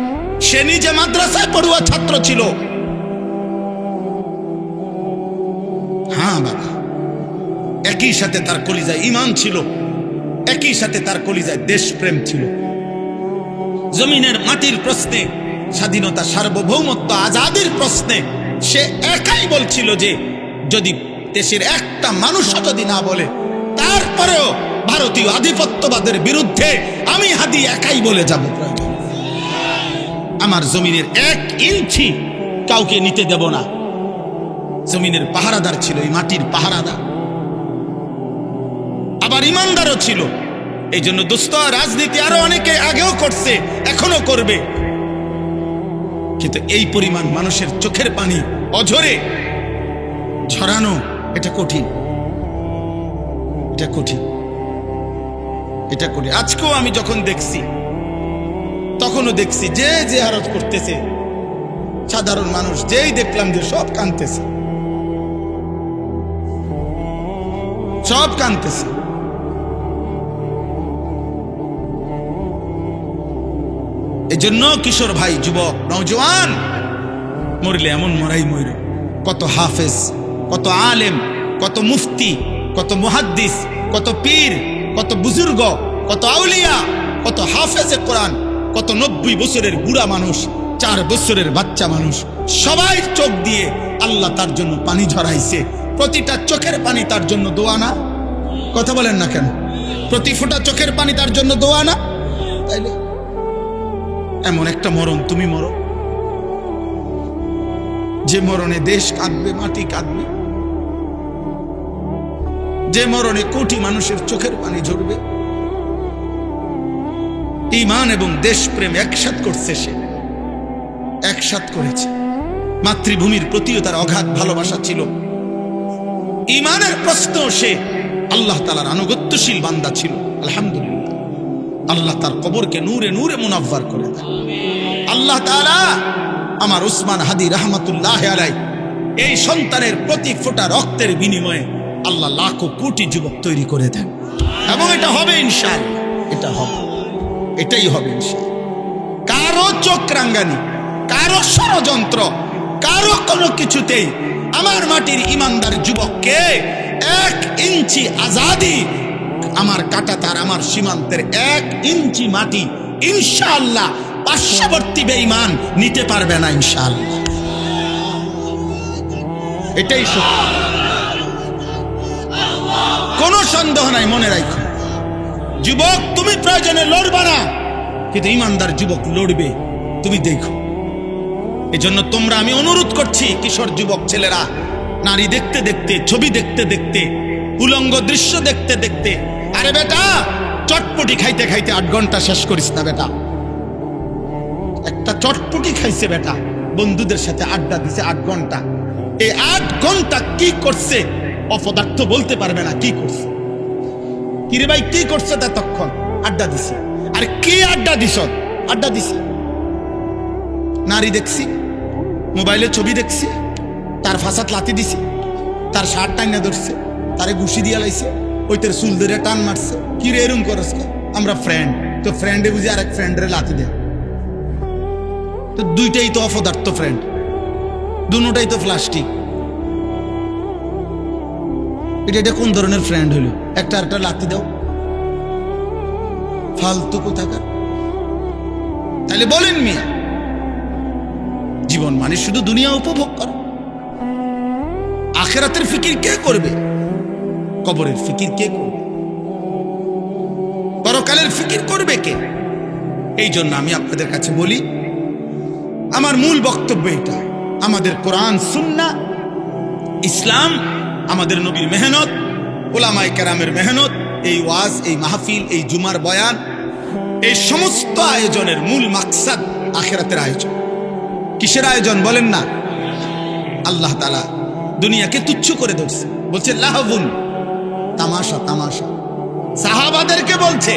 সে নিজে মাদ্রাসায় পড়ুয়া ছাত্র ছিল। হ্যাঁ বাবা, একই সাথে তার কলিজায় ঈমান ছিল, একই সাথে তার কলিজায় দেশপ্রেম ছিল। জমিনের মাটির প্রশ্নে, স্বাধীনতা, সার্বভৌমত্ব, আজাদির প্রশ্নে সে একাই বলছিল যে যদি দেশের একটা মানুষও যদি না বলে, তারপরেও ভারতীয় আধিপত্যবাদের বিরুদ্ধে আমি হাদি একাই বলে যাব। আমার জমিনের 1 ইঞ্চি কাউকে নিতে দেব না। জমিনের পাহারাদার ছিল, এই মাটির পাহারাদার, আবার ইমানদারও ছিল। এই জন্য দোস্ত, রাজনীতি আরো অনেকে আগেও করছে, এখনো করবে, কিন্তু এই পরিমাণ মানুষের চোখের পানি অঝরে ঝরানো এটা কঠিন, এটা কঠিন, এটা কঠিন। আজকেও আমি যখন দেখছি, তখনও দেখছি যে জিয়ারত করতেছে সাধারণ মানুষ, যেই দেখলাম যে সব কাঁদতেছে, সব কাঁদতেছে। এজন্য কিশোর ভাই, যুবক, নওজোয়ান, মরলে এমন মরাই মইর। কত হাফেজ, কত আলেম, কত মুফতি, কত মুহাদ্দিস, কত পীর, কত বুজুর্গ, কত আউলিয়া, কত হাফেজে কোরআন, কত 90 বছরের বুড়া মানুষ, 4 বছরের বাচ্চা মানুষ, সবাই চোখ দিয়ে আল্লাহ তার জন্য পানি ঝরাইছে। প্রতিটা চোখের পানি তার জন্য দোয়া না? কথা বলেন না কেন? প্রতি ফোঁটা চোখের পানি তার জন্য দোয়া না? তাইলে এমন একটা মরণ তুমি মরো, যে মরণে দেশ কাঁদবে, মাটি কাঁদবে, যে মরণে কোটি মানুষের চোখের পানি ঝরবে। ঈমান এবং দেশপ্রেম একসাথ করছে, সে একসাথ করেছে। মাতৃভূমির প্রতিও তার অগাধ ভালোবাসা ছিল। ঈমানের প্রশ্ন, সে আল্লাহ তাআলার আনুগত্যশীল বান্দা ছিল। আলহামদুলিল্লাহ, আল্লাহ তার কবরকে নূরে নূরে মুনাফফার করে দেন। আল্লাহ তাআলা আমার উসমান হাদি রাহমাতুল্লাহ আলাইহি এই সন্তানের প্রতি ফোঁটা রক্তের বিনিময়ে আল্লাহ লাখো কোটি যুবক তৈরি করে দেন। এবং এটা হবে ইনশাআল্লাহ, এটা হবে, এটাই হবে ইনশাআল্লাহ। কারো চোখ রাঙ্গানি, কারো ষড়যন্ত্র, কারো কোনো কিছুতেই আমার মাটির ইমানদার যুবককে 1 ইঞ্চি আজাদি, আমার কাঁটাতার, আমার সীমান্তের 1 ইঞ্চি মাটি ইনশাআল্লাহ পার্শ্ববর্তী বেঈমান নিতে পারবে না ইনশাআল্লাহ। এটাই সত্য, কোনো সন্দেহ নাই। মনে রাখো যুবক, তুমি প্রয়োজনে লড়বা না, কিন্তু ইমানদার যুবক লড়বে, তুমি দেখো। এজন্য তোমরা, আমি অনুরোধ করছি, কিশোর যুবক ছেলেরা, নারী দেখতে দেখতে, ছবি দেখতে দেখতে, উলঙ্গ দৃশ্য দেখতে দেখতে, আরে বেটা, চটপটি খাইতে খাইতে 8 ঘন্টা শেষ করিস না বেটা। একটা চটপটি খাইছে বেটা, বন্ধুদের সাথে আড্ডা দিছে 8 ঘন্টা। এই 8 ঘন্টা কি করছে অপদার্থ বলতে পারবে না কি করছে। কিরে ভাই, কি করছে? তখন আড্ডা দিছে। আর কি আড্ডা দিছ? আড্ডা দিছে, নারী দেখছি, মোবাইলে ছবি দেখছি, তার ফাঁসাত লাথি দিছি, তার শার্ট টাইনা ধরছে, তারে ঘুষি দিয়া লাইছে, ওই তোর চুল ধরে টান মারছে। কি রে এরম করস? আমরা ফ্রেন্ড, তো ফ্রেন্ডে বুঝি আরেক ফ্রেন্ডরে লাথি দেয়। তো দুইটাই তো অপদার্থ ফ্রেন্ড, দুটাই তো প্লাস্টিক। এটা কোন ধরনের ফ্রেন্ড হইল? একটা আরেকটা লাথি দাও, ফালতু কোথাকার। তাহলে বলেন মিয়া, জীবন মানে শুধু দুনিয়া উপভোগ করা? আখিরাতের ফিকির কে করবে? কবরের ফিকির কে করবে? পরকালের ফিকির করবে কে? এই জন্য আমি আপনাদের কাছে বলি, আমার মূল বক্তব্য এটা, আমাদের কোরআন সুন্নাহ ইসলাম, আমাদের নবীর মেহনত, উলামায়ে কেরামের মেহনত, এই ওয়াজ, এই মাহফিল, এই জুমার বয়ান, এই সমস্ত আয়োজনের মূল মাকসাদ আখিরাতের আয়োজন। কিসের আয়োজন বলেন না? আল্লাহ তাআলা দুনিয়াকে তুচ্ছ করে ধরছে, বলছে লাহবুন, তামাশা তামাশা। সাহাবাদেরকে বলছে,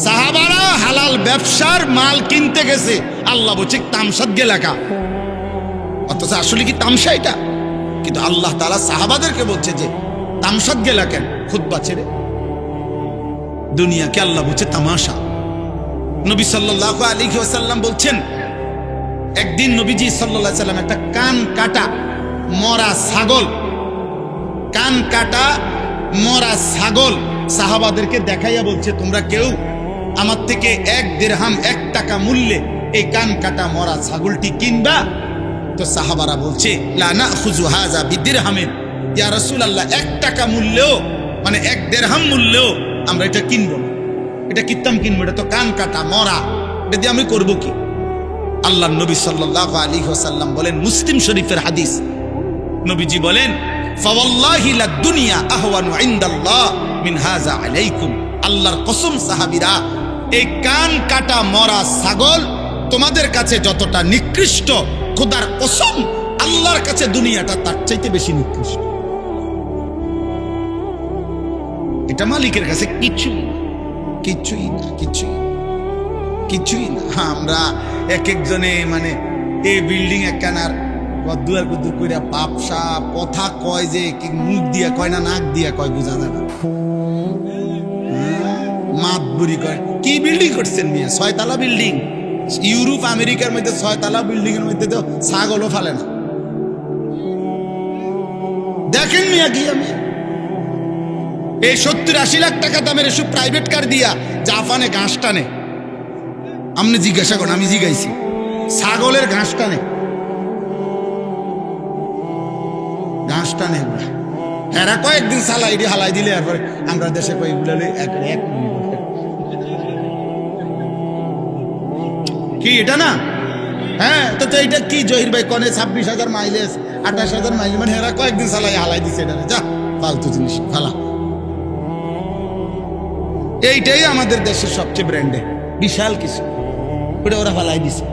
সাহাবারা হালাল ব্যবসার মাল কিনতে গেছে, আল্লাহ বলছে তামসাদ গেলাকা। অথচ আসলে কি তামসা এটা? কিন্তু আল্লাহ তাআলা সাহাবাদেরকে বলছে যে তামসাদ গেলা কেন খুতবা ছেড়ে। দুনিয়াকে আল্লাহ বলছে তামাশা। নবী সাল্লাল্লাহু আলাইহি ওয়াসাল্লাম বলছেন, একদিন নবীজি সাল্লাল্লাহু আলাইহি ওয়াসাল্লাম একটা কান কাটা মরা ছাগল, কান কাটা মরা ছাগল সাহাবাদেরকে দেখাইয়া বলছে, তোমরা কেউ আমার থেকে 1 দিরহাম 1 টাকা মূল্যে এই কান কাটা মরা ছাগলটি কিনবা? তো সাহাবারা বলছে, লা নাখুযু হাযা বিদিরহামিন, ইয়া রাসূলুল্লাহ, 1 টাকা মূল্যেও, মানে 1 দিরহাম মূল্যেও আমরা এটা কিনবো না। এটা কিতাম কিনবো, এটা তো কান কাটা মরা, এটা দিয়ে আমি করবো কি? আল্লাহর নবী সাল্লাল্লাহু আলাইহি ওয়াসাল্লাম বলেন, মুসলিম শরীফের হাদিস, নবীজি বলেন, ফাওয়াল্লাহি লাদ দুনিয়া আহওয়ানু ইনদাল্লাহ মিন হাযা আলাইকুম। আল্লাহর কসম সাহাবীরা, এই কান কাটা মরা ছাগল তোমাদের কাছে যতটা নিকৃষ্ট, খোদার কসম আল্লাহর কাছে দুনিয়াটা তার চাইতে বেশি নিকৃষ্ট। এটা মালিকের কাছে কিছুই না, কিছুই না। আমরা এক একজনে মানে এই বিল্ডিং একখানার দুয়ার কুদুর কইরা বাপসা কথা কয়, যে কি মুখ দিয়া কয় না নাক দিয়া কয় বোঝা যায় না, মাতবুরি কয়। কি বিল্ডিং করছেন মিয়া? 6 তলা বিল্ডিং। ইউরোপ আমেরিকার মধ্যে 6 তলা বিল্ডিং এর মধ্যে তো ছাগলও ফালে না। দেখেন মিয়া কি আমি এই 70-80 লাখ টাকা দামের এসব প্রাইভেট কার দিয়া জাপানে ঘাস টানে। আপনি জিজ্ঞাসা করেন, আমি জিজ্ঞাইছি, ছাগলের ঘাস টানে, ঘাস টানে। এরা কয়েকদিন সালাই দিয়ে হালাই দিলে এরপরে আমরা দেশে কই কি এটা না? হ্যাঁ, তো এইটা কি জহির ভাই কনে 26,000 মাইলেজ 28,000 মাইলেজ, মানে এরা কয়েকদিন সালাই হালাই দিছে, এটা যা ফালতু জিনিস ফালা। এইটাই আমাদের দেশের সবচেয়ে ব্র্যান্ডে বিশাল কিছু, ওটা ওরা ফালাই দিছে,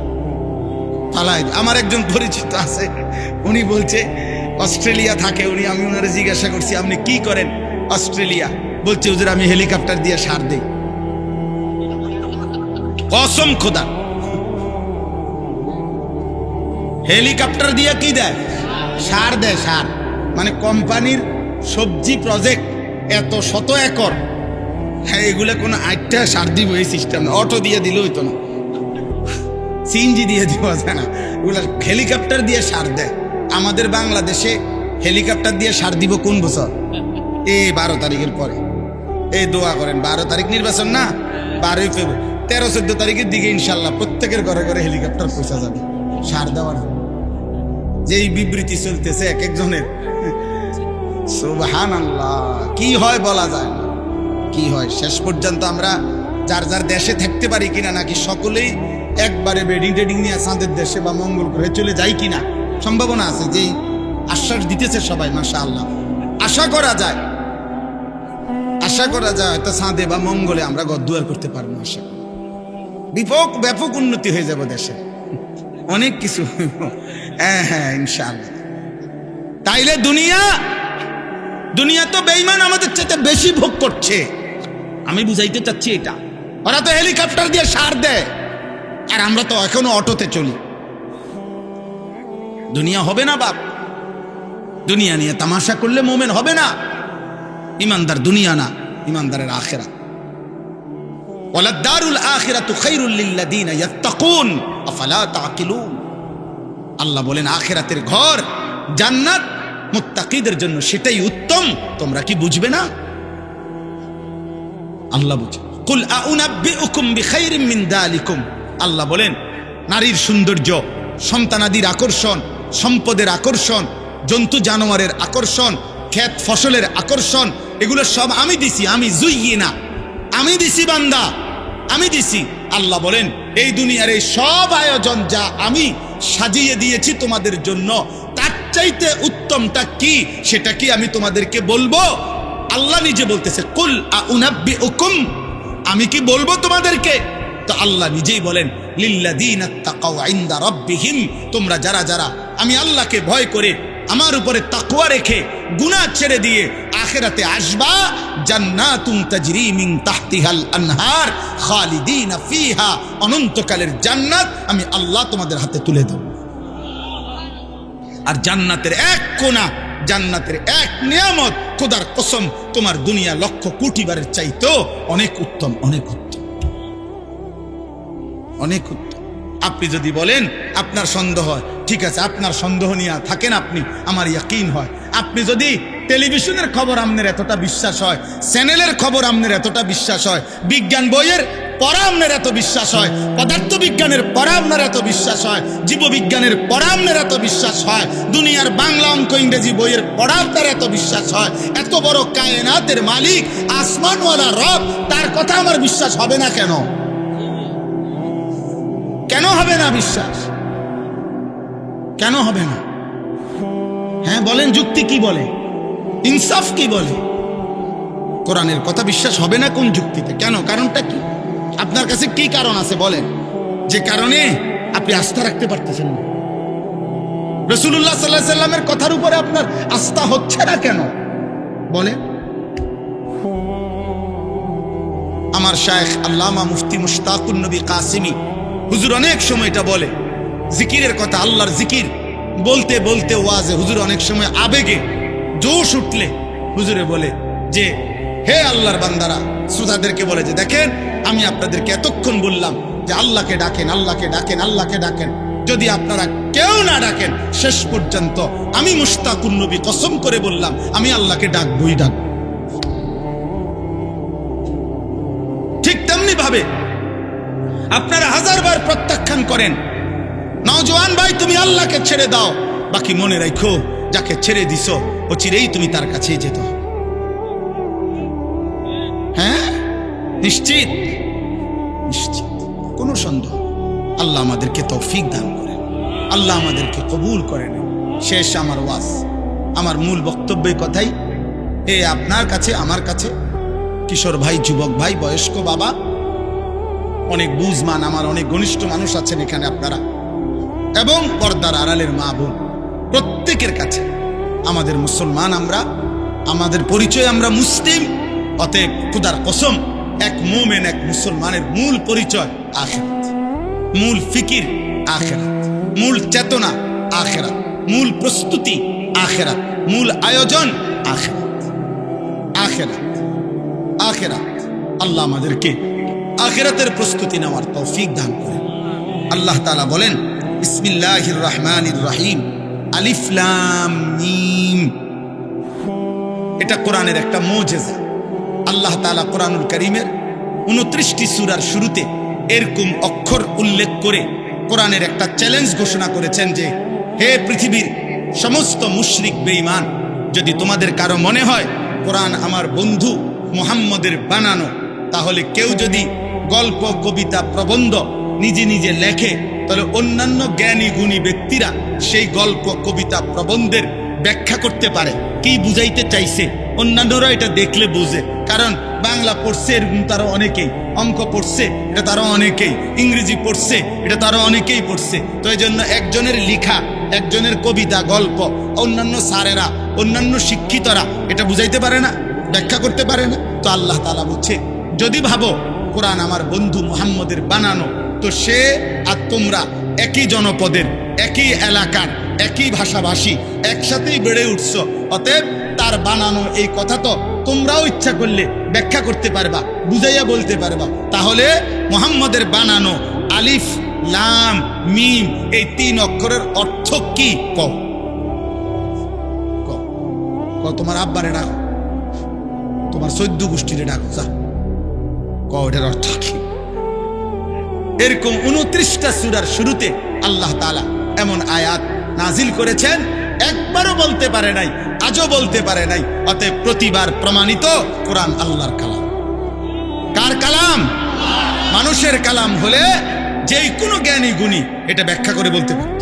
ফালাই। আমার একজন পরিচিত আছে, উনি বলছে অস্ট্রেলিয়া থাকে উনি। আমি ওনারে জিজ্ঞাসা করছি, আপনি কি করেন অস্ট্রেলিয়া? বলছে হুজুর আমি হেলিকপ্টার দিয়ে সার দেই। কসম খোদা, হেলিকপ্টার দিয়ে কি দেয়? সার দেয়, সার। মানে কোম্পানির সবজি প্রজেক্ট, এত শত একর, হ্যাঁ, এগুলা কোনো আটটা সার দিব এই সিস্টেম না। অটো দিয়ে দিলে হইতো না, সিএনজি দিয়ে দেওয়া যায় না, ওগুলা হেলিকপ্টার দিয়ে সার দেয়। আমাদের বাংলাদেশে হেলিকপ্টার দিয়ে সার দিব কোন বছর? এই 12 তারিখের পরে। এই দোয়া করেন, 12 তারিখ নির্বাচন না, 12ই ফেব্রুয়ারি, 13-14 তারিখের দিকে ইনশাল্লাহ প্রত্যেকের ঘরে ঘরে হেলিকপ্টার পৌঁছা যাবে সার দেওয়ার। যেই বিবৃতি চলতেছে এক একজনের, সুবহানাল্লাহ, কি হয় বলা যায় না, কি হয়। শেষ পর্যন্ত আমরা যার যার দেশে থাকতে পারি কিনা, নাকি সকলেই একবারে বেডিং টেডিং নিয়ে চাঁদের দেশে বা মঙ্গল গ্রহে চলে যাই কিনা, সম্ভাবনা আছে। যেই আশ্বাস দিতেছে সবাই, মাশাআল্লাহ, আশা করা যায় তো চাঁদে বা মঙ্গলে আমরা ঘরদুয়ার করতে পারবো। আশা ব্যাপক উন্নতি হয়ে যাবে দেশে, অনেক কিছু। হ্যাঁ, ইনশাআল্লাহ। তাইলে দুনিয়া তো বেঈমান আমাদের চাইতে বেশি ভোগ করছে। আমি বুঝাইতে চাচ্ছি এটা। ওরা তো হেলিকপ্টার দিয়ে সার দেয়, আর আমরা তো এখনো অটোতে চলি। দুনিয়া হবে না বাপ, দুনিয়া নিয়ে তামাশা করলে মোমেন হবে না। ইমানদার দুনিয়া না, ইমানদারের আখিরাত। ওয়ালাদ-দারুল আখিরাতু খায়রুল লিল্লাযিনা ইয়াত্তাকুন আফালা তাকিলুন। আল্লাহ বলেন আখিরাতের ঘর জান্নাত মুত্তাকিদের জন্য, সেটাই উত্তম, তোমরা কি বুঝবে না? আল্লাহ বুঝে। কুল আউনাব্বিউকুম বিখাইরিম মিন যালিকুম। আল্লাহ বলেন নারীর সৌন্দর্য, সন্তানাদির আকর্ষণ, সম্পদের আকর্ষণ, জন্তু জানোয়ারের আকর্ষণ, ক্ষেত ফসলের আকর্ষণ, এগুলো সব আমি দিছি। আমি জুইয়িনা, আমি দিছি বান্দা, আমি দিছি। আল্লাহ বলেন এই দুনিয়ার এই সব আয়োজন যা আমি সাজিয়ে দিয়েছি তোমাদের জন্য, তার চাইতে উত্তমটা কি সেটা কি আমি তোমাদেরকে বলবো? আল্লাহ নিজে বলতেছে, কুল আউনাব্বিউকুম, আমি কি বলবো তোমাদেরকে? তো আল্লাহ নিজেই বলেন, লিল্লাযীনা তাকাউ ইনদা রাব্বিহিম, তোমরা যারা যারা আমি আল্লাহকে ভয় করে আমার উপরে তাকওয়া রেখে গুনাহ ছেড়ে দিয়ে আখিরাতে আসবা, জান্নাতুন তাজরি মিন তাহতিহাল আনহার খালিদিনা ফিহা, অনন্তকালের জান্নাত আমি আল্লাহ তোমাদের হাতে তুলে দেব। আর জান্নাতের এক কোণা, জান্নাতের এক নিয়ামত, খোদার কসম তোমার দুনিয়া লক্ষ কোটি বারের চাইতেও অনেক উত্তম, অনেক উত্তম, অনেক উত্তম। আপনি যদি বলেন আপনার সন্দেহ হয়, ঠিক আছে, আপনার সন্দেহ নিয়ে থাকেন আপনি, আমার ইয়াকিন হয়। আপনি যদি টেলিভিশনের খবর আপনার এতটা বিশ্বাস হয়, চ্যানেলের খবর আপনার এতটা বিশ্বাস হয়, বিজ্ঞান বইয়ের পড়া আপনার এত বিশ্বাস হয়, পদার্থ বিজ্ঞানের পড়া আপনার এত বিশ্বাস হয়, জীববিজ্ঞানের পড়া আপনার এত বিশ্বাস হয়, দুনিয়ার বাংলা অঙ্ক ইংরেজি বইয়ের পড়া আপনার এত বিশ্বাস হয়, এত বড় কায়নাতের মালিক আসমানওয়ালা রব, তার কথা আমার বিশ্বাস হবে না কেন? কেন হবে না বিশ্বাস? কেন হবে না? হ্যাঁ বলেন, যুক্তি কি বলে, ইনসাফ কি বলে? কোরআনের কথা বিশ্বাস হবে না কোন যুক্তিতে? কেন? কারণটা কি? আপনার কাছে কি কারণ আছে বলেন, যে কারণে আপনি আস্থা রাখতে পারতেছেন না? রাসূলুল্লাহ সাল্লাল্লাহু আলাইহি সাল্লামের কথার উপরে আপনার আস্থা হচ্ছে না কেন বলেন? আমার শায়েখ আল্লামা মুফতি মুশতাকুন নবী কাসিমি হুজুর অনেক সময় এটা বলে, জিকিরের কথা, আল্লাহর জিকির বলতে বলতে ওয়াজে হুজুর অনেক সময় আবেগে জোশ উঠলে হুজুরে বলে যে, হে আল্লাহর বান্দারা, শ্রোতাদেরকে বলে যে, দেখেন আমি আপনাদেরকে এতক্ষণ বললাম যে আল্লাহকে ডাকেন, আল্লাহকে ডাকেন, আল্লাহকে ডাকেন, যদি আপনারা কেউ না ডাকেন শেষ পর্যন্ত আমি মুশতাকুন নবী কসম করে বললাম আমি আল্লাহকে ডাকবই ডাকব। ঠিক তেমনি ভাবে আপনারা হাজারবার প্রত্যাখ্যান করেন, নওজোয়ান ভাই তুমি আল্লাহকে ছেড়ে দাও, বাকি মনে রাখো যাকে ছেড়ে দিছো ও চিরেই তুমি তার কাছেই যেত। হ্যাঁ, নিশ্চিত, নিশ্চিত, কোনো সন্দেহ। আল্লাহ আমাদেরকে তৌফিক দান করেন, আল্লাহ আমাদেরকে কবুল করেন। শেষ আমার ওয়াজ, আমার মূল বক্তব্যের কথাই, এ আপনার কাছে, আমার কাছে, কিশোর ভাই, যুবক ভাই, বয়স্ক বাবা, অনেক বুঝমান আমার অনেক ঘনিষ্ঠ মানুষ আছেন এখানে আপনারা, এবং পর্দার আড়ালের মা বোন, প্রত্যেকের কাছে আমাদের মুসলমান, আমরা আমাদের পরিচয় আমরা মুসলিম, অতএব খোদার কসম এক মুমিন, এক মুসলমানের মূল পরিচয় আখিরাত, মূল ফিকির আখিরাত, মূল চেতনা আখিরাত, মূল প্রস্তুতি আখিরাত, মূল আয়োজন আখিরাত, আখিরাত, আখিরাত। আল্লাহ আমাদেরকে আখিরাতের প্রস্তুতি নেওয়ার তৌফিক দান করেন। আল্লাহ তাআলা বলেন, বিসমিল্লাহির রহমানির রহিম, আলিফ লাম মিম। এটা কোরআনের একটা মুজিজা। আল্লাহ তাআলা কোরআনুল কারীমের 29টি সূরার শুরুতে এরকম অক্ষর উল্লেখ করে কোরআনের একটা চ্যালেঞ্জ ঘোষণা করেছেন যে, হে পৃথিবীর সমস্ত মুশরিক বেঈমান, যদি তোমাদের কারো মনে হয় কোরআন আমার বন্ধু মুহাম্মদের বানানো, তাহলে কেউ যদি গল্প, কবিতা, প্রবন্ধ নিজে নিজে লেখে, তাহলে অন্যান্য জ্ঞানী গুণী ব্যক্তিরা সেই গল্প, কবিতা, প্রবন্ধের ব্যাখ্যা করতে পারে, কি বুঝাইতে চাইছে, অন্যান্যরা এটা দেখলে বুঝে। কারণ বাংলা পড়ছে এরকম তারা অনেকেই, অঙ্ক পড়ছে এটা তারা অনেকেই, ইংরেজি পড়ছে এটা তারা অনেকেই পড়ছে। তো এই জন্য একজনের লিখা, একজনের কবিতা, গল্প, অন্যান্য স্যারেরা, অন্যান্য শিক্ষিতরা এটা বুঝাইতে পারে না, ব্যাখ্যা করতে পারে না। তো আল্লাহ তাআলা বলছে, যদি ভাবো কোরআন আমার বন্ধু মুহাম্মদের বানানো, তো সে আর তোমরা একই জনপদের, একই এলাকার, একই ভাষাভাষী, একসাথেই বেড়ে উঠছো, অতএব তার বানানো এই কথা তো তোমরাও ইচ্ছা করলে ব্যাখ্যা করতে পারবা, বুঝাইয়া বলতে পারবা। তাহলে মুহাম্মদের বানানো আলিফ লাম মিম এই 3 অক্ষরের অর্থ কি? কও, তোমার আব্বারে ডাকো, তোমার 14 গোষ্ঠীরে ডাকো, যা কও এটার অর্থ কি? এরকম 29টা সূরার শুরুতে আল্লাহ তাআলা এমন আয়াত নাজিল করেছেন, একবারও বলতে পারে নাই, আজও বলতে পারে নাই। অতএব প্রতিবার প্রমাণিত কোরআন আল্লাহর কালাম। কার কালাম? মানুষের কালাম হলে যেই কোনো জ্ঞানী গুণী এটা ব্যাখ্যা করে বলতে পারত।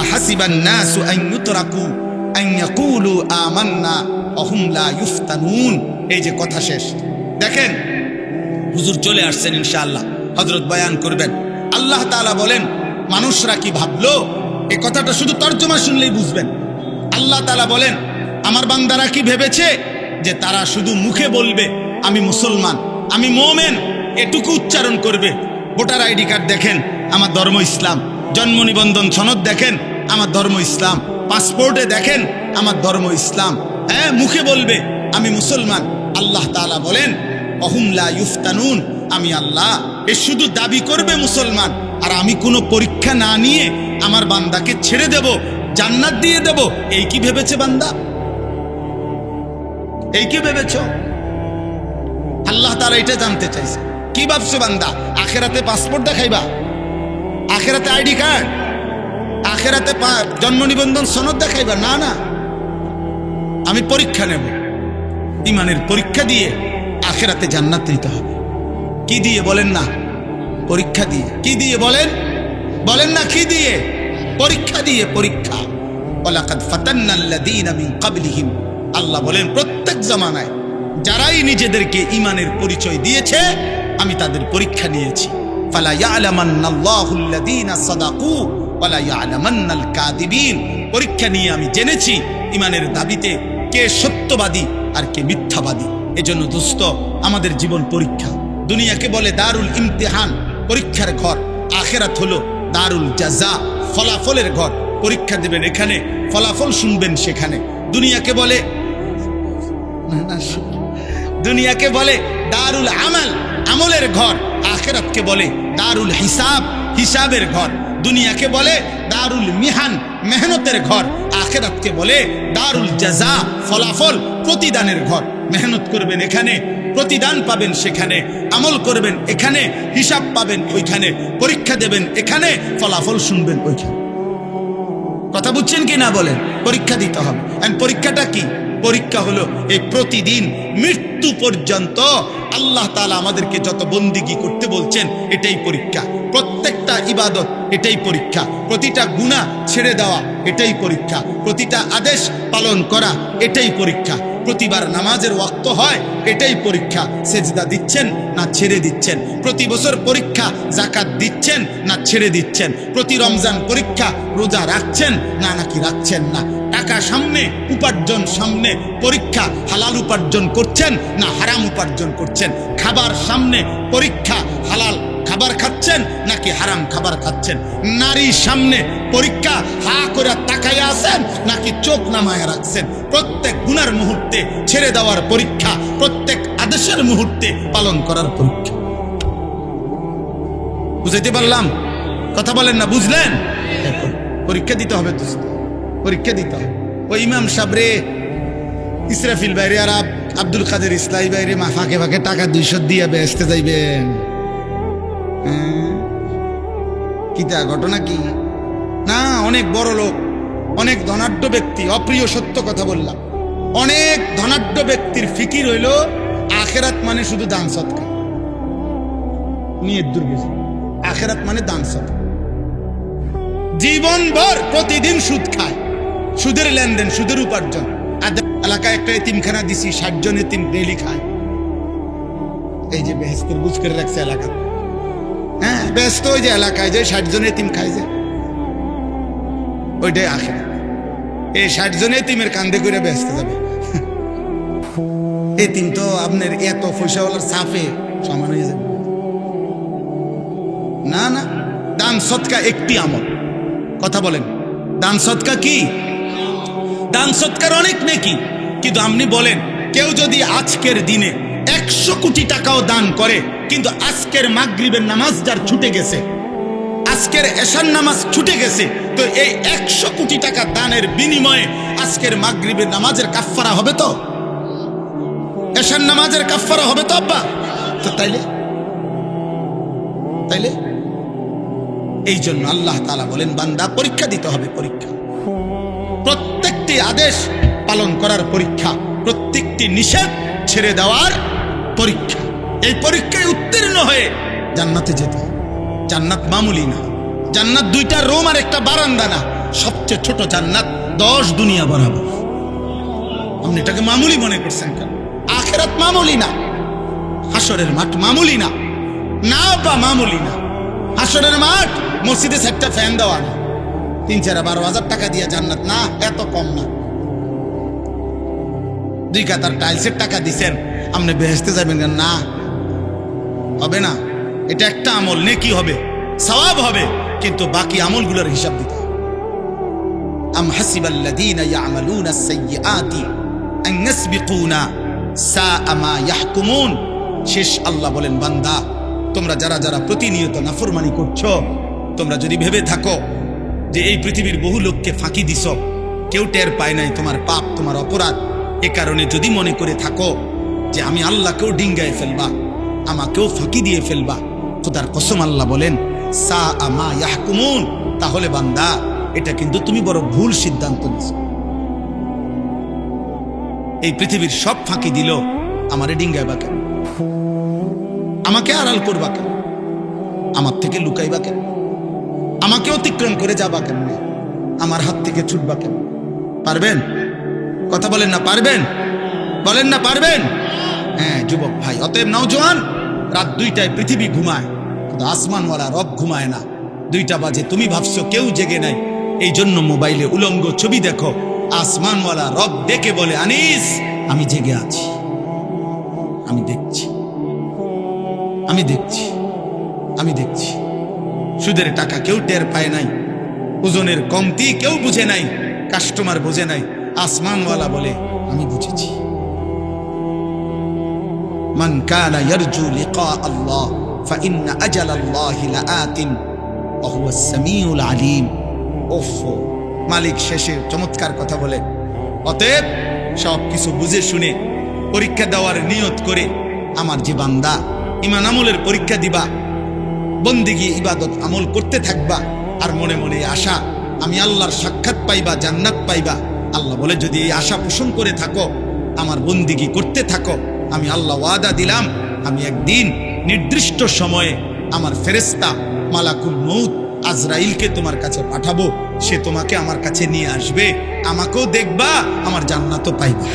আহাসিবান নাসু আন ইউতরাকু আন ইয়াকুলু আমান্না অহুম লা ইফতানুন। এই যে কথা শেষ। দেখেন হুজুর চলে আসছেন, ইনশাআল্লাহ হযরত বয়ান করবেন। আল্লাহ তাআলা বলেন মানুষরা কি ভাবলো, এই কথাটা শুধু তর্জমা শুনলেই বুঝবেন। আল্লাহ তাআলা বলেন আমার বান্দারা কি ভেবেছে যে তারা শুধু মুখে বলবে আমি মুসলমান, আমি মুমিন, এটুকু উচ্চারণ করবে। ভোটার আইডি কার্ড দেখেন আমার ধর্ম ইসলাম, জন্ম নিবন্ধন সনদ দেখেন আমার ধর্ম ইসলাম, পাসপোর্টে দেখেন আমার ধর্ম ইসলাম, হ্যাঁ মুখে বলবে আমি মুসলমান। আল্লাহ তাআলা বলেন অহুম লা ইফতানুন, আমি আল্লাহ এ শুধু দাবি করবে মুসলমান, আর আমি কোনো পরীক্ষা না নিয়ে আমার বান্দাকে ছেড়ে দেব, জান্নাত দিয়ে দেব। এই কি ভেবেছে বান্দা? এই কি ভেবেছ? আল্লাহ তাআলা এটা জানতে চাইছে। কি ভাবছো বান্দা? আখেরাতে পাসপোর্ট দেখাইবা, আখেরাতে আইডি কার্ড, আখেরাতে জন্ম নিবন্ধন সনদ দেখাইবা? না না, আমি পরীক্ষা নেব, ইমানের পরীক্ষা দিয়ে আখেরাতে জান্নাত নিতে হবে। কি দিয়ে বলেন না? পরীক্ষা দিয়ে। কি দিয়ে বলেন? বলেন না কি দিয়ে? পরীক্ষা দিয়ে। পরীক্ষা। ওয়ালাকাদ ফাতান্নাল্লাযীনা মিন ক্বাবলিহিম, আল্লাহ বলেন প্রত্যেক জামানায় যারাই নিজেদেরকে ইমানের পরিচয় দিয়েছে আমি তাদের পরীক্ষা নিয়েছি। ফালা ইয়ালামান্নাল্লাহুল্লাযীনা সাদাকু ওয়ালা ইয়ালামান্নাল কাযিবিন। পরীক্ষা নিয়ে আমি জেনেছি ইমানের দাবিতে কে সত্যবাদী আর কে মিথ্যাবাদী। এজন্য দোস্ত আমাদের জীবন পরীক্ষা। দুনিয়াকে বলে দারুল ইমতিহান, পরীক্ষার ঘর। আখিরাত হলো দারুল জাযা, ফলাফলের ঘর। পরীক্ষা দেবেন এখানে, ফলাফল শুনবেন সেখানে। দুনিয়াকে বলে দারুল আমাল, আমলের ঘর। আখিরাতকে বলে দারুল হিসাব, হিসাবের ঘর। দুনিয়াকে বলে দারুল মিহান, মেহনতের ঘর। আখিরাতকে বলে দারুল জাযা, ফলাফল, প্রতিদানের ঘর। মেহনত করবেন এখানে, প্রতিদান পাবেন সেখানে। আমল করবেন এখানে, হিসাব পাবেন ওইখানে। পরীক্ষা দেবেন এখানে, ফলাফল শুনবেন ওইখানে। কথা বুঝছেন কি না বলেন? পরীক্ষা দিতে হবে। আর পরীক্ষাটা কি? পরীক্ষা হলো এই প্রতিদিন মৃত্যু পর্যন্ত আল্লাহ তাআলা আমাদেরকে যত বন্দিগি করতে বলছেন এটাই পরীক্ষা। প্রত্যেকটা ইবাদত এটাই পরীক্ষা। প্রতিটা গুনাহ ছেড়ে দেওয়া এটাই পরীক্ষা। প্রতিটা আদেশ পালন করা এটাই পরীক্ষা। প্রতিবার নামাজের ওয়াক্ত হয় এটাই পরীক্ষা। সেজদা দিচ্ছেন না ছেড়ে দিচ্ছেন। প্রতি বছর পরীক্ষা, যাকাত দিচ্ছেন না ছেড়ে দিচ্ছেন। প্রতি রমজান পরীক্ষা, রোজা রাখছেন না নাকি রাখছেন না। টাকা সামনে, উপার্জন সামনে, পরীক্ষা, হালাল উপার্জন করছেন না হারাম উপার্জন করছেন। খাবার সামনে, পরীক্ষা, হালাল খাবার খাচ্ছেন নাকি হারাম খাবার খাচ্ছেন। নারী সামনে, পরীক্ষা, হা করে তাকাইয়া আছেন নাকি চোখ নামায় রাখছেন। প্রত্যেক গুনার মুহূর্তে ছেড়ে দেওয়ার পরীক্ষা, প্রত্যেক আদেশের মুহূর্তে পালন করার পরীক্ষা। বুঝাইতে পারলাম? কথা বলেন না, বুঝলেন? পরীক্ষা দিতে হবে দোস্ত, পরীক্ষা দিতে হবে। ওই ইমাম সাবরে, ইসরাফিল বাইরে আর আব্দুল কাদের ইসলাই বাইরে ফাঁকে ফাঁকে টাকা 200 দিয়ে বেচতে যাইবেন। কিতা ঘটনা কি? না, অনেক বড় লোক, অনেক ধনাঢ্য ব্যক্তি, অপ্রিয় সত্য কথা বললাম, অনেক ধনাঢ্য ব্যক্তির ফিকির হইল আখেরাত মানে শুধু দান সদকা। নিয়ত দুর্গেছে, আখেরাত মানে দান সদকা। জীবনভর প্রতিদিন সুদ খায়, সুদের লেনদেন, সুদের উপার্জন। এলাকায় একটা এতিমখানা দিছি, 60 জন এতিম ডেইলি খায়। এই যে বেহেস্তের বুঝ করে রাখছে এলাকা। হ্যাঁ, ব্যস্ত ওই যে এলাকায় যে 60 জন এতিম খায়, যে ওইটাই আখেরাত। এই 60 জন এতিমের কান্দে করে ব্যস্ত যাবে। এতিম তো আপনার এত পয়সাওয়ালার সাফে সমান হয়ে যাবে। না না, দান সদকা একটি আমল। কথা বলেন, দান সদকা কি? দান সদকার অনেক নেকি। কিন্তু আপনি বলেন, কেউ যদি আজকের দিনে 100 কোটি টাকাও দান করে, কিন্তু আজকের মাগরিবের নামাজ যার ছুটে গেছে, আজকের এশার নামাজ ছুটে গেছে, তো এই 100 কোটি টাকা দানের বিনিময়ে আজকের মাগরিবের নামাজের কাফফারা হবে তো? এশার নামাজের কাফফারা হবে তো আব্বা? তো তাইলে এই জন্য আল্লাহ তাআলা বলেন বান্দা পরীক্ষা দিতে হবে। পরীক্ষা, প্রত্যেকটি আদেশ পালন করার পরীক্ষা, প্রত্যেকটি নিষেধ ছেড়ে দেওয়ার পরীক্ষা। এই পরীক্ষায় উত্তীর্ণ হয়ে জান্নাতে যেতে হবে। জান্নাত মামুলি না। জান্নাত 2টা রুম আর একটা বারান্দা না। সবচেয়ে ছোট জান্নাত 10 দুনিয়া বরাবর। আপনি এটাকে মামুলি মনে করছেন কেন? আখিরাত মামুলি না, হাসরের মাঠ মামুলি না, না বা মামুলি না। হাসরের মাঠ মসজিদে 4টা ফ্যান দেওয়া না, 3-4-12,000 টাকা দিয়ে জান্নাত না, এত কম না। 2 কাতার টাইলসের টাকা দিছেন, আপনি বেহেশতে যাবেন না, হবে না। এটা একটা আমল, নেকি হবে, সওয়াব হবে, কিন্তু বাকি আমলগুলোর হিসাব দিতে হবে। আম হাসিবাল্লাযীনা ইয়ামালুনা আস-সাইয়্যাতি আন ইয়াসবিকুনা সাআ মা ইয়াহকুমুন। শেষ আল্লাহ বলেন, বান্দা তোমরা যারা যারা প্রতিনিয়ত নাফরমানি করছো, তোমরা যদি ভেবে থাকো যে এই পৃথিবীর বহু লোককে ফাঁকি দিছ, কেউ টের পায় নাই তোমার পাপ, তোমার অপরাধ, এ কারণে যদি মনে করে থাকো যে আমি আল্লাহকেও ডিঙ্গায় ফেলবা, আমাকেও ফাঁকি দিয়ে ফেলবা, খোদার কসম আল্লাহ বলেন সাআ মা ইয়াহকুমুন, তাহলে বান্দা এটা কিন্তু তুমি বড় ভুল সিদ্ধান্ত নিছো। এই পৃথিবীর সব ফাঁকি দিল, আমারে ডিঙ্গাইবা কেন? আমাকে আড়াল করবা কেন? আমার থেকে লুকাইবা কেন? আমাকে অতিক্রম করে যাবা কেন? আমার হাত থেকে ছুটবা কেন? পারবেন? কথা বলেন না পারবেন? বলেন না পারবেন? হ্যাঁ যুবক ভাই, অতএব নওজোয়ান, রাত 2টায় পৃথিবী ঘুমায়, কিন্তু আসমানওয়ালা রব ঘুমায় না। 2টা বাজে, তুমি ভাবছো কেউ জেগে নাই, এই জন্য মোবাইলে উলঙ্গ ছবি দেখো। আসমানওয়ালা রব ডেকে বলে, আনিস আমি জেগে আছি, আমি দেখছি, আমি দেখছি, আমি দেখছি। সুদের টাকা কেউ টের পায় নাই, ওজনের কমতি কেউ বুঝে নাই, কাস্টমার বুঝে নাই, আসমানওয়ালা বলে আমি বুঝেছি। মান কানা ইয়ারজু লিকা আল্লাহ ফাইন্না আজালাল্লাহি লাআতিন ওয়া হুয়াস সামিউল আলিম। ওফ, মালিক শেষে চমৎকার কথা বলে। অতএব সব কিছু বুঝে শুনে পরীক্ষা দেওয়ার নিয়ত করে আমার যে বান্দা ঈমান আমলের পরীক্ষা দিবা, বন্দেগী ইবাদত আমল করতে থাকবা, আর মনে মনে আশা আমি আল্লাহর সাক্ষাৎ পাইবা, জান্নাত পাইবা। আল্লাহ বলে যদি এই আশা পোষণ করে থাকো, আমার বন্দেগী করতে থাকো, আমি আল্লাহ ওয়াদা দিলাম আমি একদিন নির্দিষ্ট সময়ে আমার ফেরেশতা মালাকুল মউত আজরাইলকে তোমার কাছে পাঠাবো, সে তোমাকে আমার কাছে নিয়ে আসবে, আমাকেও দেখবা, আমার জান্নাতও পাইবা।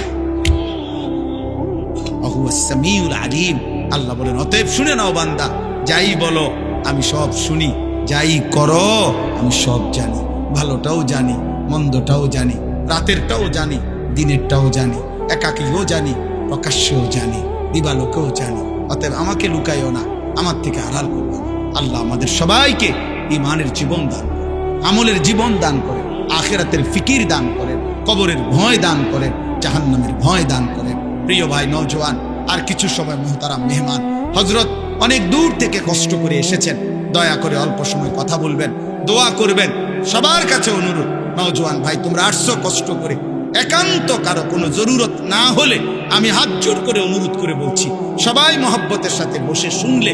ওয়াহুয়াস সামিউল আলিম। আল্লাহ বলেন, অতএব শুনে নাও বান্দা, যাই বলো আমি সব শুনি, যাই করো আমি সব জানি, ভালোটাও জানি, মন্দটাও জানি, রাতেরটাও জানি, দিনেরটাও জানি, একাকীও জানি, প্রকাশ্যেও জানি, দিবালোকেও জানি। অতএব আমাকে লুকাইও না, আমার থেকে আড়াল করবে না। আল্লাহ আমাদের সবাইকে ঈমানের জীবন দান করেন, আমলের জীবন দান করেন, আখিরাতের ফিকির দান করেন, কবরের ভয় দান করেন, জাহান্নামের ভয় দান করেন। প্রিয় ভাই নওজোয়ান, আর কিছু সময় মুহতারাম মেহমান হযরত অনেক দূর থেকে কষ্ট করে এসেছেন, দয়া করে অল্প সময় কথা বলবেন, দোয়া করবেন। সবার কাছে অনুরোধ, নওজোয়ান ভাই তোমরা আসছো কষ্ট করে, একান্ত কারো কোনো জরুরত না হলে আমি হাত জোড় করে অনুরোধ করে বলছি, সবাই মহব্বতের সাথে বসে শুনলে,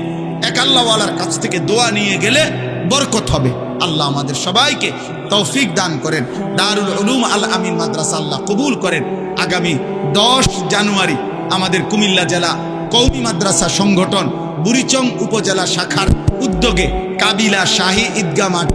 এক আল্লাহওয়ালার কাছ থেকে দোয়া নিয়ে গেলে বরকত হবে। আল্লাহ আমাদের সবাইকে তৌফিক দান করেন। দারুল উলুম আল আমিন মাদ্রাসা আল্লাহ কবুল করেন। আগামী 10 জানুয়ারি আমাদের কুমিল্লা জেলা কওমি মাদ্রাসা সংগঠন বুড়িচং উপজেলা শাখার উদ্যোগে কাবিলা শাহী ঈদগাহ মাঠ